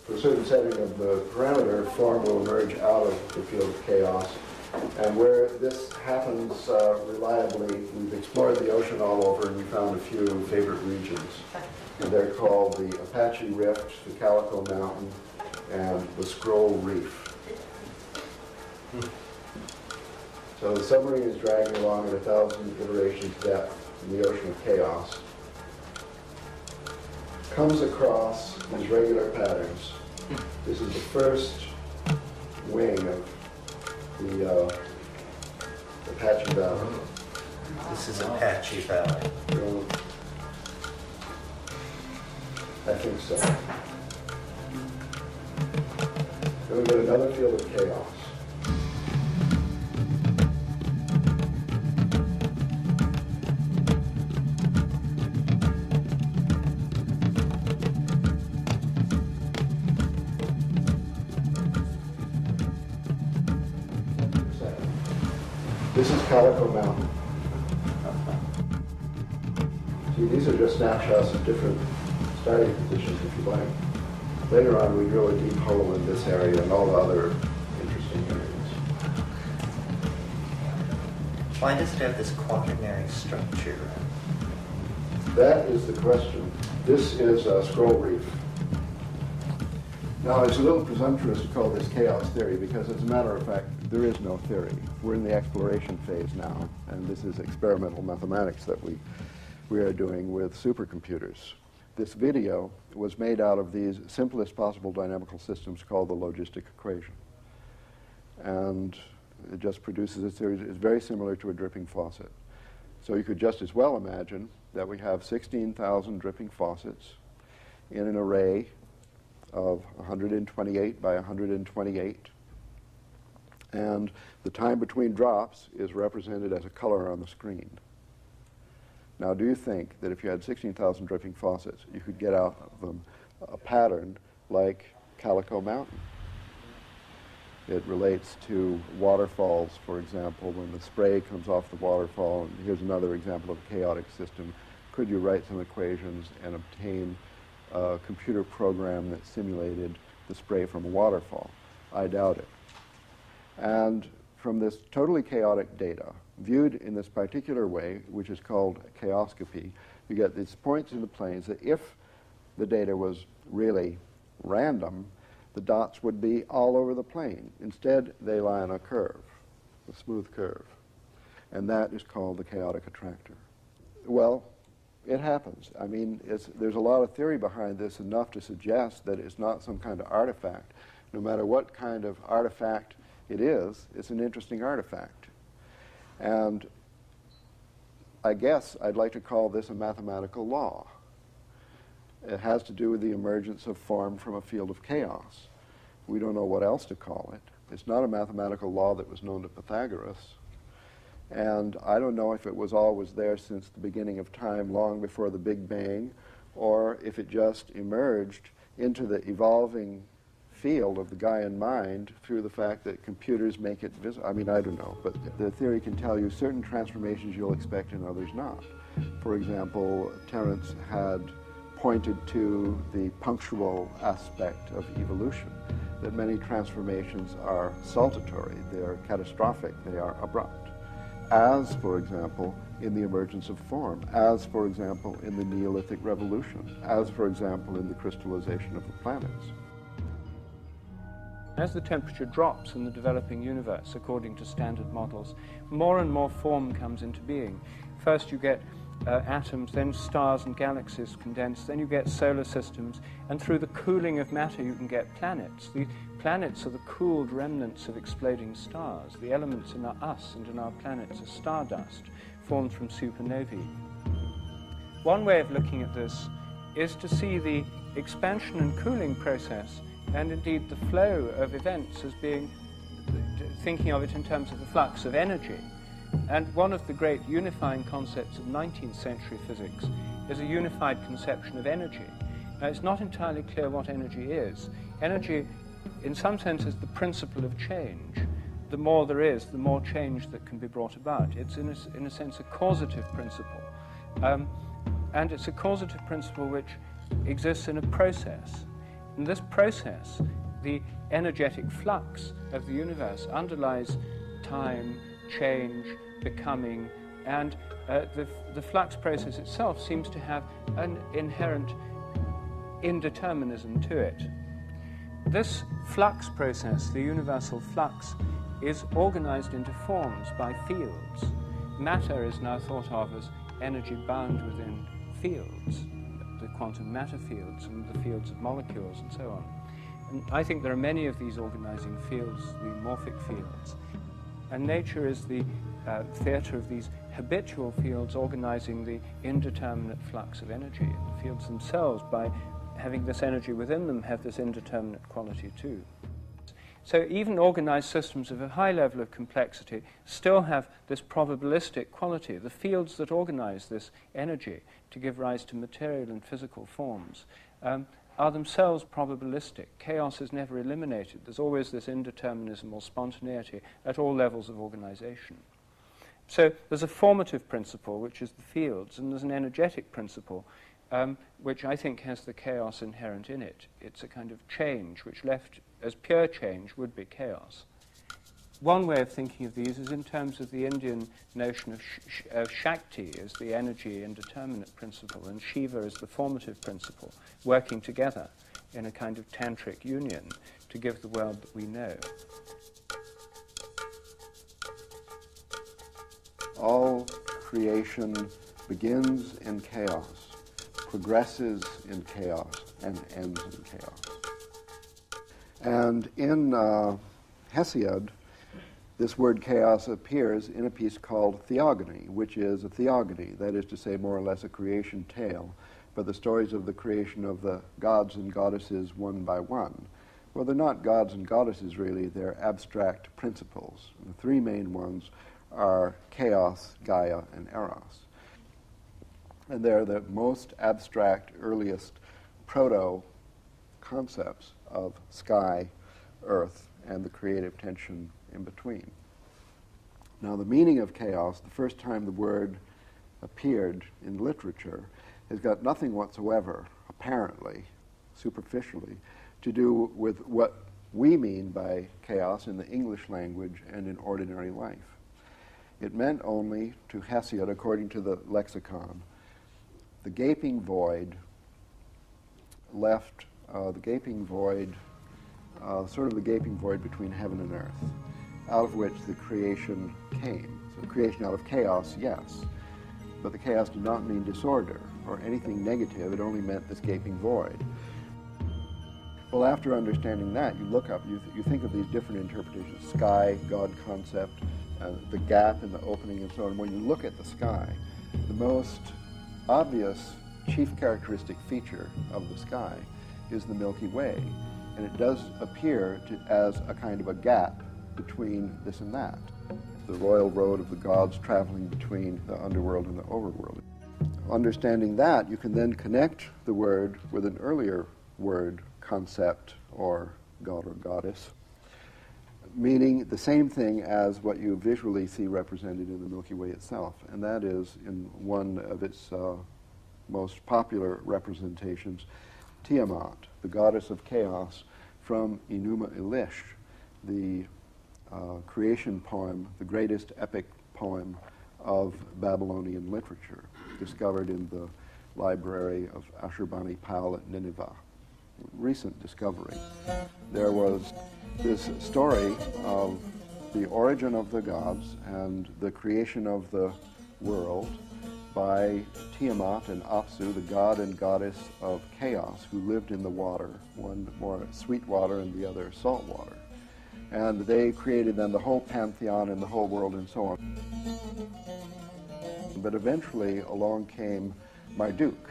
For a certain setting of the parameter, form will emerge out of the field of chaos. And where this happens reliably, we've explored the ocean all over and we found a few favorite regions. And they're called the Apache Rift, the Calico Mountain, and the Scroll Reef. So the submarine is dragging along at 1,000 iterations depth in the ocean of chaos. Comes across these regular patterns. This is the first wing of the Apache Valley. This is Apache Valley. So, I think so. Then we get another field of chaos. This is Calico Mountain. See, these are just snapshots of different starting positions, if you like. Later on, we drill a deep hole in this area and all the other interesting areas. Why does it have this quaternary structure? That is the question. This is a scroll reef. Now, it's a little presumptuous to call this chaos theory because, as a matter of fact, there is no theory. We're in the exploration phase now, and this is experimental mathematics that we are doing with supercomputers. This video was made out of these simplest possible dynamical systems called the logistic equation. And it just produces a series. It's very similar to a dripping faucet. So you could just as well imagine that we have 16,000 dripping faucets in an array of 128 by 128. And the time between drops is represented as a color on the screen. Now, do you think that if you had 16,000 dripping faucets, you could get out of them a pattern like Calico Mountain? It relates to waterfalls, for example, when the spray comes off the waterfall. And here's another example of a chaotic system. Could you write some equations and obtain a computer program that simulated the spray from a waterfall? I doubt it. And from this totally chaotic data, viewed in this particular way, which is called chaoscopy, you get these points in the planes that if the data was really random, the dots would be all over the plane. Instead, they lie on a curve, a smooth curve. And that is called the chaotic attractor. Well, it happens. I mean, there's a lot of theory behind this, enough to suggest that it's not some kind of artifact. No matter what kind of artifact it is, it's an interesting artifact. And I guess I'd like to call this a mathematical law. It has to do with the emergence of form from a field of chaos. We don't know what else to call it. It's not a mathematical law that was known to Pythagoras. And I don't know if it was always there since the beginning of time, long before the Big Bang, or if it just emerged into the evolving field of the Gaian mind through the fact that computers make it visible. I mean, I don't know, but the theory can tell you certain transformations you'll expect and others not. For example, Terence had pointed to the punctual aspect of evolution, that many transformations are saltatory, they are catastrophic, they are abrupt. As, for example, in the emergence of form, as, for example, in the Neolithic Revolution, as, for example, in the crystallization of the planets. As the temperature drops in the developing universe, according to standard models, more and more form comes into being. First you get atoms, then stars and galaxies condense, then you get solar systems, and through the cooling of matter you can get planets. The planets are the cooled remnants of exploding stars. The elements in us and in our planets are stardust, formed from supernovae. One way of looking at this is to see the expansion and cooling process, and indeed the flow of events as being, thinking of it in terms of the flux of energy. And one of the great unifying concepts of 19th century physics is a unified conception of energy. Now, it's not entirely clear what energy is. Energy, in some sense, is the principle of change. The more there is, the more change that can be brought about. It's, in a sense, a causative principle. And it's a causative principle which exists in a process. In this process, the energetic flux of the universe underlies time, change, becoming, and the flux process itself seems to have an inherent indeterminism to it. This flux process, the universal flux, is organized into forms by fields. Matter is now thought of as energy bound within fields, the quantum matter fields and the fields of molecules and so on. And I think there are many of these organizing fields, the morphic fields. And nature is the theatre of these habitual fields organizing the indeterminate flux of energy. And the fields themselves, by having this energy within them, have this indeterminate quality too. So even organized systems of a high level of complexity still have this probabilistic quality. The fields that organize this energy to give rise to material and physical forms are themselves probabilistic. Chaos is never eliminated. There's always this indeterminism or spontaneity at all levels of organization. So there's a formative principle, which is the fields, and there's an energetic principle, which I think has the chaos inherent in it. It's a kind of change, which left as pure change would be chaos. One way of thinking of these is in terms of the Indian notion of Shakti as the energy indeterminate principle, and Shiva as the formative principle, working together in a kind of tantric union to give the world that we know. All creation begins in chaos, progresses in chaos, and ends in chaos. And in Hesiod, this word chaos appears in a piece called Theogony, which is a theogony, that is to say, more or less a creation tale, but the stories of the creation of the gods and goddesses one by one. Well, they're not gods and goddesses, really. They're abstract principles. The three main ones are chaos, Gaia, and Eros. And they're the most abstract, earliest proto-concepts of sky, earth, and the creative tension in between. Now, the meaning of chaos, the first time the word appeared in literature, has got nothing whatsoever, apparently, superficially, to do with what we mean by chaos in the English language and in ordinary life. It meant only, to Hesiod, according to the lexicon, the gaping void left, sort of the gaping void between heaven and earth, out of which the creation came. So creation out of chaos, yes, but the chaos did not mean disorder or anything negative. It only meant this gaping void. Well, after understanding that, you look up, you think of these different interpretations, sky, God concept, the gap in the opening and so on. When you look at the sky, the most obvious chief characteristic feature of the sky is the Milky Way. And it does appear as a kind of a gap between this and that. The royal road of the gods traveling between the underworld and the overworld. Understanding that, you can then connect the word with an earlier word, concept, or god or goddess, meaning the same thing as what you visually see represented in the Milky Way itself. And that is, in one of its most popular representations, Tiamat, the goddess of chaos, from Enuma Elish, the creation poem, the greatest epic poem of Babylonian literature, discovered in the library of Ashurbanipal at Nineveh. Recent discovery. There was this story of the origin of the gods and the creation of the world by Tiamat and Apsu, the god and goddess of chaos, who lived in the water, one more sweet water and the other salt water. And they created then the whole pantheon and the whole world and so on. But eventually along came Marduk,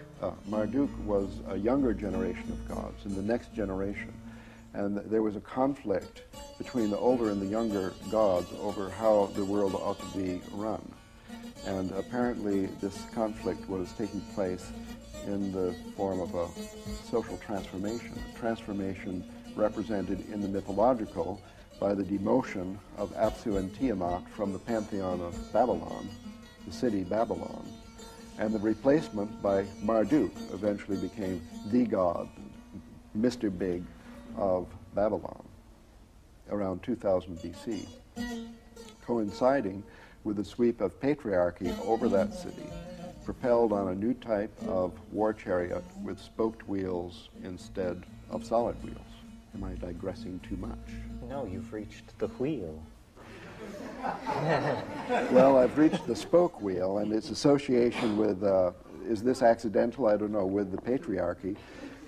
Marduk was a younger generation of gods, in the next generation. And there was a conflict between the older and the younger gods over how the world ought to be run. And apparently this conflict was taking place in the form of a social transformation, a transformation represented in the mythological by the demotion of Apsu and Tiamat from the pantheon of Babylon, the city Babylon, and the replacement by Marduk, eventually became the god, Mr. Big of Babylon, around 2000 BC, coinciding with the sweep of patriarchy over that city, propelled on a new type of war chariot with spoked wheels instead of solid wheels. Am I digressing too much? No, you've reached the wheel. Well, I've reached the spoke wheel and its association with, is this accidental? I don't know, with the patriarchy.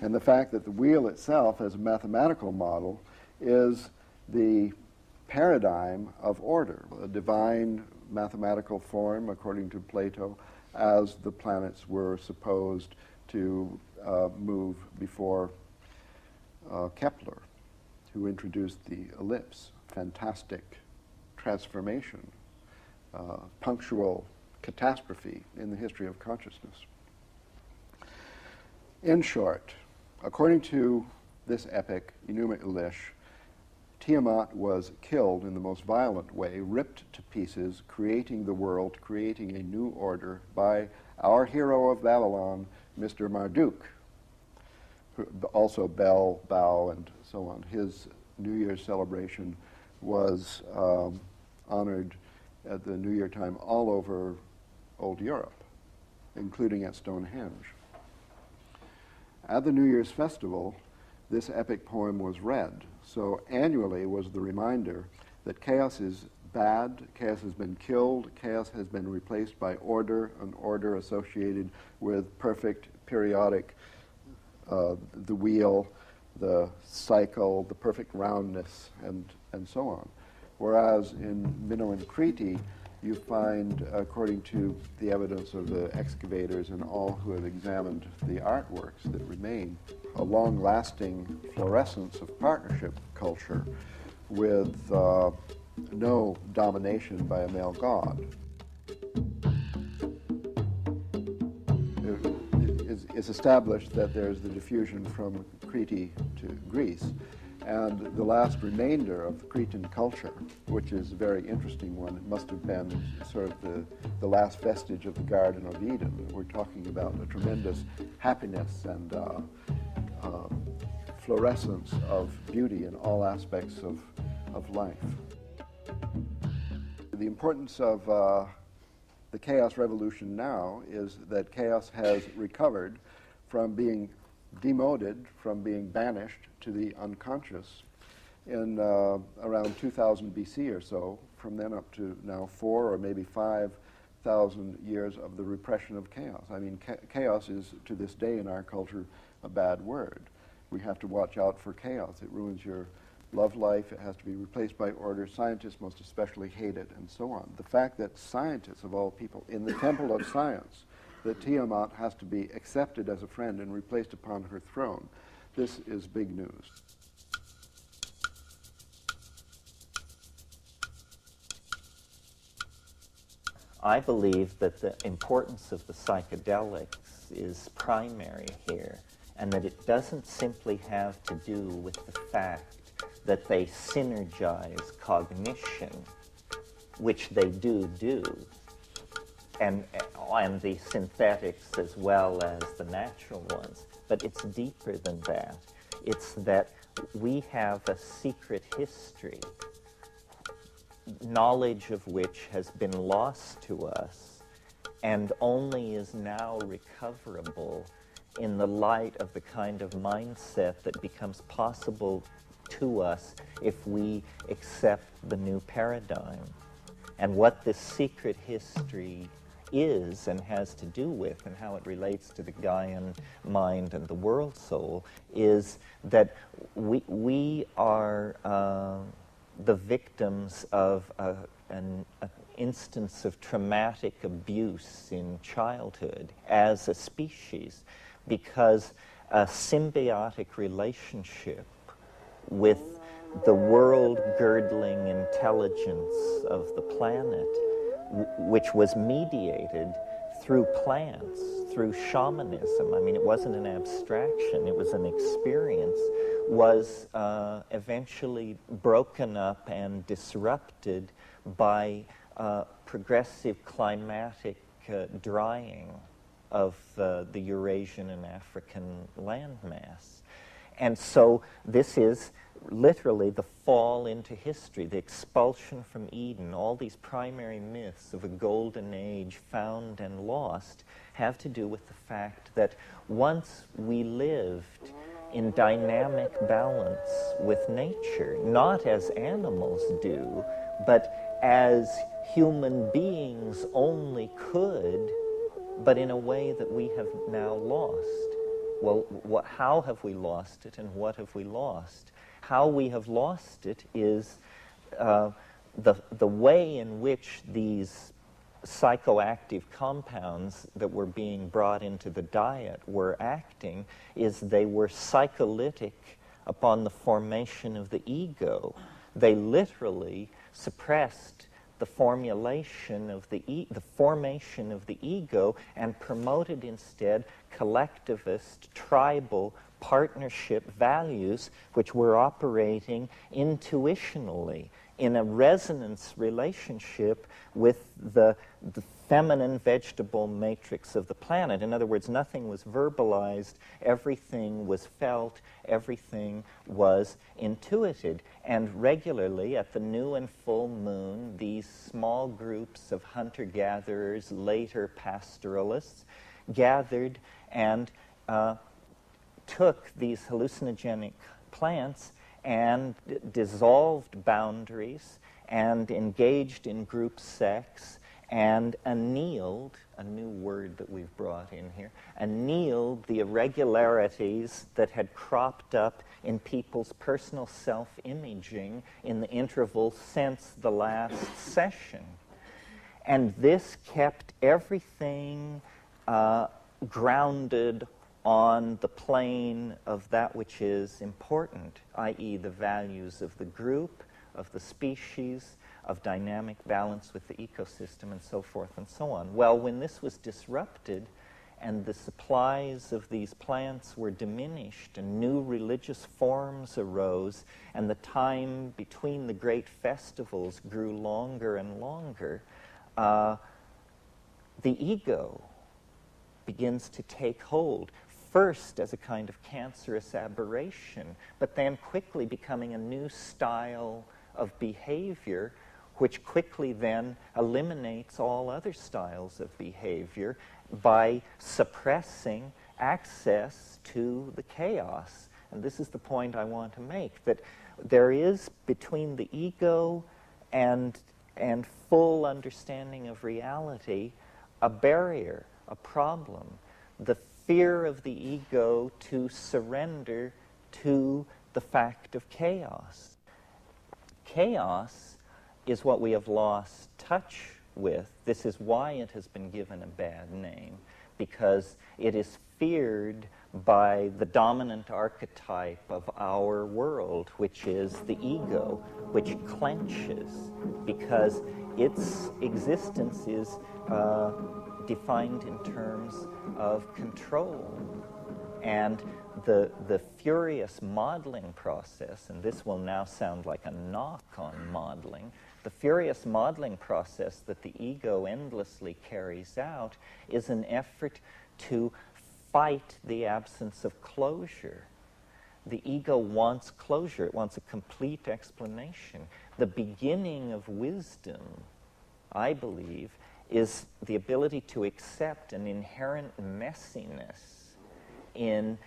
And the fact that the wheel itself, as a mathematical model, is the paradigm of order, a divine mathematical form, according to Plato, as the planets were supposed to move before Kepler, who introduced the ellipse. Fantastic transformation, punctual catastrophe in the history of consciousness. In short, according to this epic, Enuma Elish, Tiamat was killed in the most violent way, ripped to pieces, creating the world, creating a new order by our hero of Babylon, Mr. Marduk, also Bel, Bao, and so on. His New Year's celebration was honored at the New Year time all over Old Europe, including at Stonehenge. At the New Year's festival, this epic poem was read. So annually was the reminder that chaos is bad, chaos has been killed, chaos has been replaced by order, an order associated with perfect periodic, the wheel, the cycle, the perfect roundness, and so on. Whereas in Minoan Crete, you find, according to the evidence of the excavators and all who have examined the artworks that remain, a long-lasting fluorescence of partnership culture with no domination by a male god. It's established that there's the diffusion from Crete to Greece, and the last remainder of Cretan culture, which is a very interesting one, it must have been sort of the last vestige of the Garden of Eden. We're talking about a tremendous happiness and fluorescence of beauty in all aspects of life. The importance of the chaos revolution now is that chaos has recovered from being demoted, from being banished to the unconscious in around 2000 BC or so, from then up to now 4,000 or maybe 5,000 years of the repression of chaos. I mean, chaos is, to this day in our culture, a bad word. We have to watch out for chaos. It ruins your love life. It has to be replaced by order. Scientists most especially hate it, and so on. The fact that scientists, of all people, in the temple of science, that Tiamat has to be accepted as a friend and replaced upon her throne, this is big news. I believe that the importance of the psychedelics is primary here, and that it doesn't simply have to do with the fact that they synergize cognition, which they do, and the synthetics as well as the natural ones. But it's deeper than that. It's that we have a secret history, knowledge of which has been lost to us and only is now recoverable in the light of the kind of mindset that becomes possible to us if we accept the new paradigm. And what this secret history is and has to do with, and how it relates to the Gaian mind and the world soul, is that we are the victims of instance of traumatic abuse in childhood as a species, because a symbiotic relationship with the world-girdling intelligence of the planet, which was mediated through plants, through shamanism. I mean, it wasn't an abstraction, it was an experience, was eventually broken up and disrupted by progressive climatic drying of the Eurasian and African landmass. And so this is literally the fall into history, the expulsion from Eden. All these primary myths of a golden age found and lost have to do with the fact that once we lived in dynamic balance with nature, not as animals do, but as human beings only could, but in a way that we have now lost. Well, how have we lost it, and what have we lost? How we have lost it is the way in which these psychoactive compounds that were being brought into the diet were acting is they were psycholytic upon the formation of the ego. They literally suppressed the formation of the ego and promoted instead collectivist, tribal, partnership values which were operating intuitionally in a resonance relationship with the feminine vegetable matrix of the planet. In other words, nothing was verbalized, everything was felt, everything was intuited. And regularly at the new and full moon, these small groups of hunter-gatherers, later pastoralists, gathered and took these hallucinogenic plants and dissolved boundaries and engaged in group sex and annealed, a new word that we've brought in here, annealed the irregularities that had cropped up in people's personal self-imaging in the interval since the last session. And this kept everything grounded on the plane of that which is important, i.e. the values of the group, of the species, of dynamic balance with the ecosystem, and so forth and so on. Well, when this was disrupted and the supplies of these plants were diminished and new religious forms arose and the time between the great festivals grew longer and longer, the ego begins to take hold, first as a kind of cancerous aberration, but then quickly becoming a new style of behavior, which quickly then eliminates all other styles of behavior by suppressing access to the chaos. And this is the point I want to make, that there is between the ego and full understanding of reality a barrier, a problem, the fear of the ego to surrender to the fact of chaos. Chaos is what we have lost touch with. This is why it has been given a bad name, because it is feared by the dominant archetype of our world, which is the ego, which clenches because its existence is defined in terms of control. And the furious modeling process, and this will now sound like a knock on modeling, the furious modeling process that the ego endlessly carries out is an effort to fight the absence of closure. The ego wants closure. It wants a complete explanation. The beginning of wisdom, I believe, is the ability to accept an inherent messiness in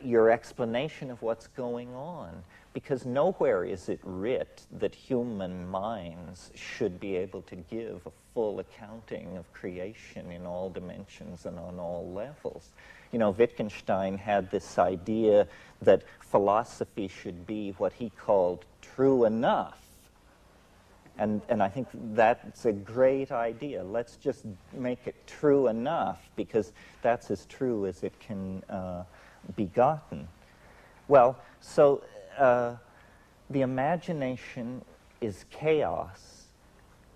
your explanation of what's going on, because nowhere is it writ that human minds should be able to give a full accounting of creation in all dimensions and on all levels. You know, Wittgenstein had this idea that philosophy should be what he called true enough. And I think that's a great idea. Let's just make it true enough, because that's as true as it can be gotten. Well, so the imagination is chaos.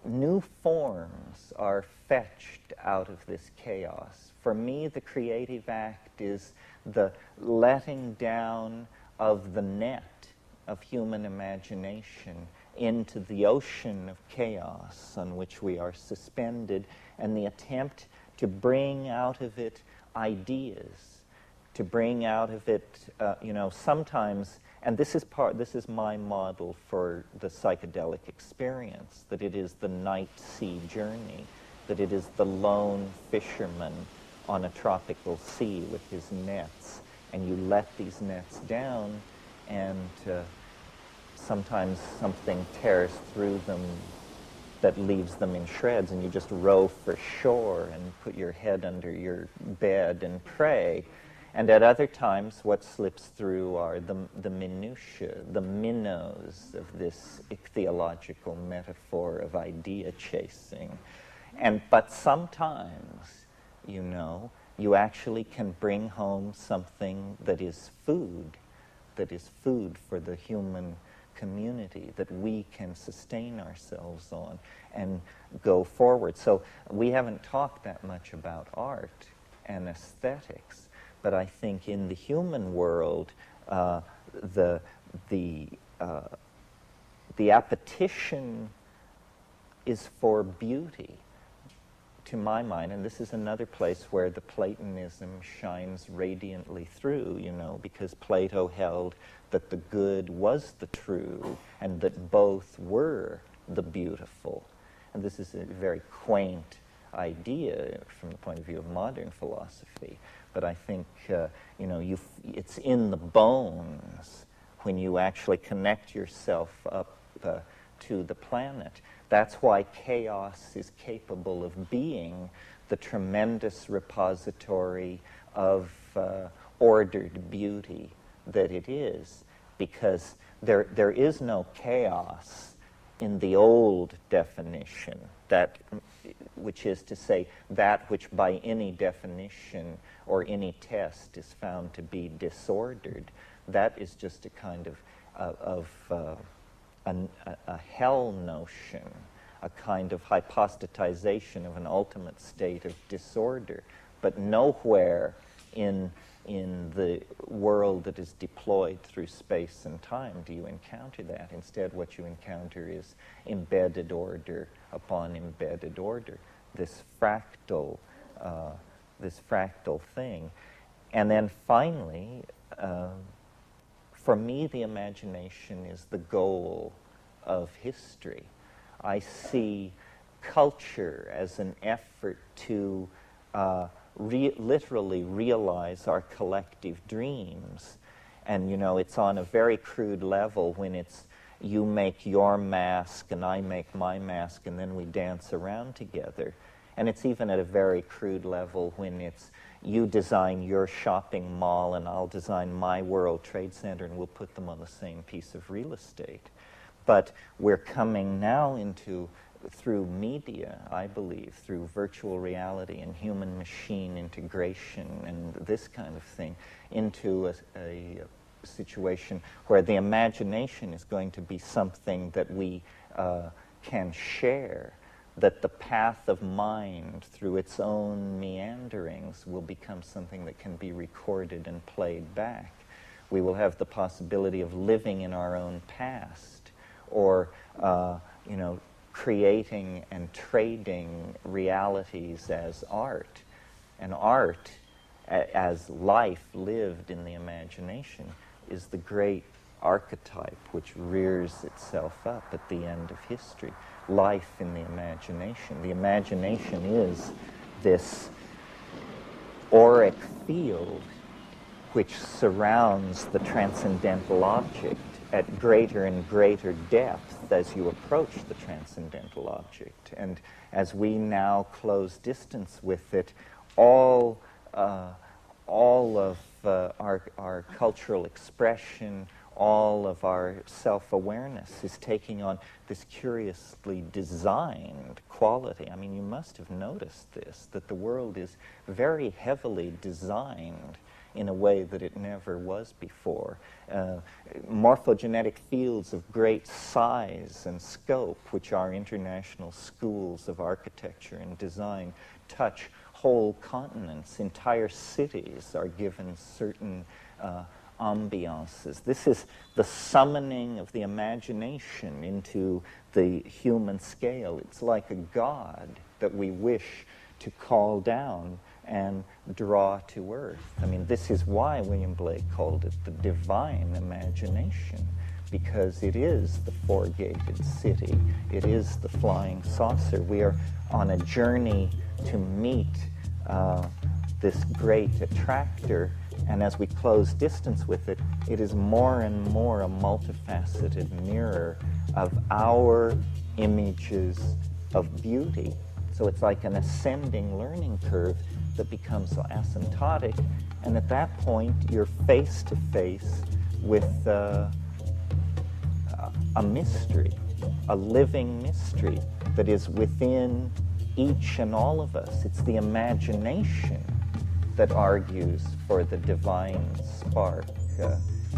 New forms are fetched out of this chaos. For me, the creative act is the letting down of the net of human imagination into the ocean of chaos on which we are suspended, and the attempt to bring out of it ideas, to bring out of it, sometimes, and this is my model for the psychedelic experience, that it is the night sea journey, that it is the lone fisherman on a tropical sea with his nets, and you let these nets down, and sometimes something tears through them that leaves them in shreds, and you just row for shore and put your head under your bed and pray. And at other times, what slips through are the minutiae, the minnows of this ichthyological metaphor of idea chasing. But sometimes, you actually can bring home something that is food for the human community, that we can sustain ourselves on and go forward. So we haven't talked that much about art and aesthetics, but I think in the human world, the appetition is for beauty, to my mind, and this is another place where the Platonism shines radiantly through, because Plato held that the good was the true and that both were the beautiful. And this is a very quaint idea from the point of view of modern philosophy, but I think, it's in the bones when you actually connect yourself up to the planet. That's why chaos is capable of being the tremendous repository of ordered beauty that it is, because there is no chaos in the old definition, which is to say that which by any definition or any test is found to be disordered. That is just a kind of a hell notion, a kind of hypostatization of an ultimate state of disorder. But nowhere in the world that is deployed through space and time do you encounter that. Instead, what you encounter is embedded order upon embedded order, this fractal thing. And then finally, for me, the imagination is the goal of history. I see culture as an effort to literally realize our collective dreams. And, it's on a very crude level when it's you make your mask and I make my mask and then we dance around together. And it's even at a very crude level when it's you design your shopping mall and I'll design my World Trade Center and we'll put them on the same piece of real estate. But we're coming now through media, I believe, through virtual reality and human-machine integration and this kind of thing, into a situation where the imagination is going to be something that we can share, that the path of mind through its own meanderings will become something that can be recorded and played back. We will have the possibility of living in our own past, or creating and trading realities as art. And art, as life lived in the imagination, is the great archetype which rears itself up at the end of history. Life in the imagination. The imagination is this auric field which surrounds the transcendental object at greater and greater depth as you approach the transcendental object. And as we now close distance with it, all of our cultural expression, all of our self-awareness is taking on this curiously designed quality. I mean, you must have noticed this, that the world is very heavily designed in a way that it never was before. Morphogenetic fields of great size and scope, which are international schools of architecture and design, touch whole continents. Entire cities are given certain ambiances. This is the summoning of the imagination into the human scale. It's like a god that we wish to call down and draw to earth. I mean, this is why William Blake called it the divine imagination, because it is the four-gated city. It is the flying saucer. We are on a journey to meet this great attractor, and as we close distance with it, it is more and more a multifaceted mirror of our images of beauty. So it's like an ascending learning curve that becomes asymptotic, and at that point you're face to face with a mystery, a living mystery that is within each and all of us. It's the imagination that argues for the divine spark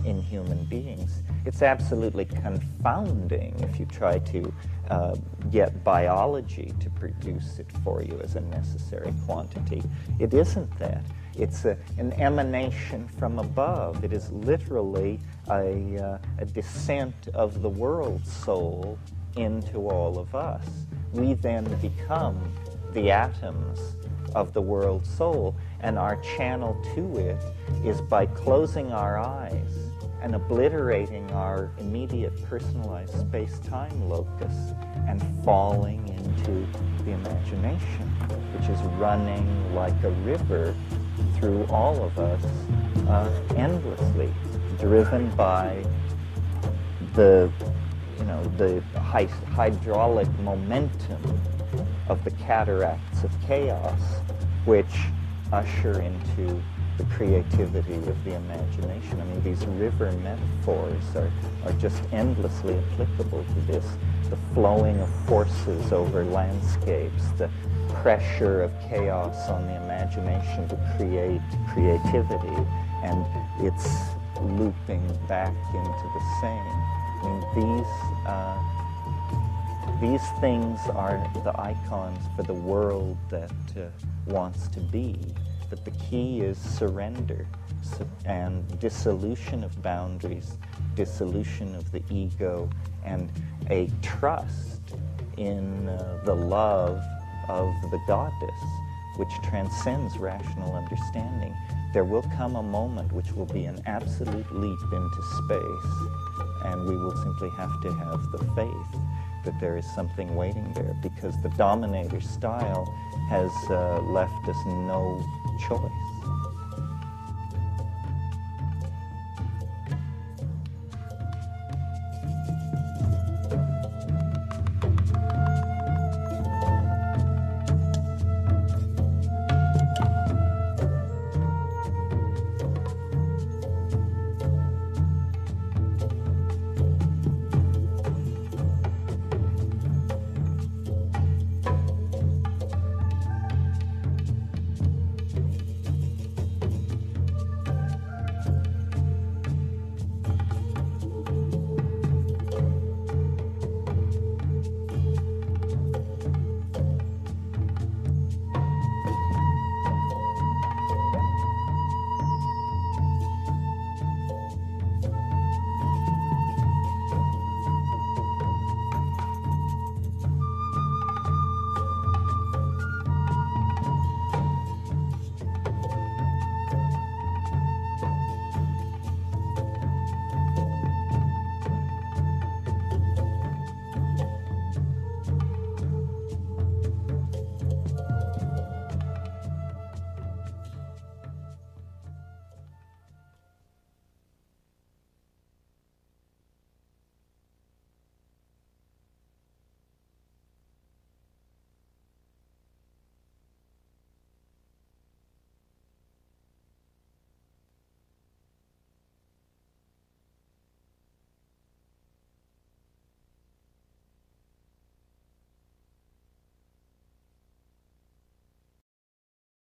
in human beings. It's absolutely confounding if you try to get biology to produce it for you as a necessary quantity. It isn't that. It's an emanation from above. It is literally a descent of the world soul into all of us. We then become the atoms of the world soul, and our channel to it is by closing our eyes and obliterating our immediate personalized space-time locus and falling into the imagination, which is running like a river through all of us endlessly, driven by the hydraulic momentum of the cataracts of chaos, which usher into the creativity of the imagination. I mean, these river metaphors are just endlessly applicable to this. The flowing of forces over landscapes, the pressure of chaos on the imagination to create creativity, and it's looping back into the same. I mean, these things are the icons for the world that wants to be. But the key is surrender and dissolution of boundaries, dissolution of the ego, and a trust in the love of the goddess, which transcends rational understanding. There will come a moment which will be an absolute leap into space, and we will simply have to have the faith that there is something waiting there, because the dominator style has left us no choice.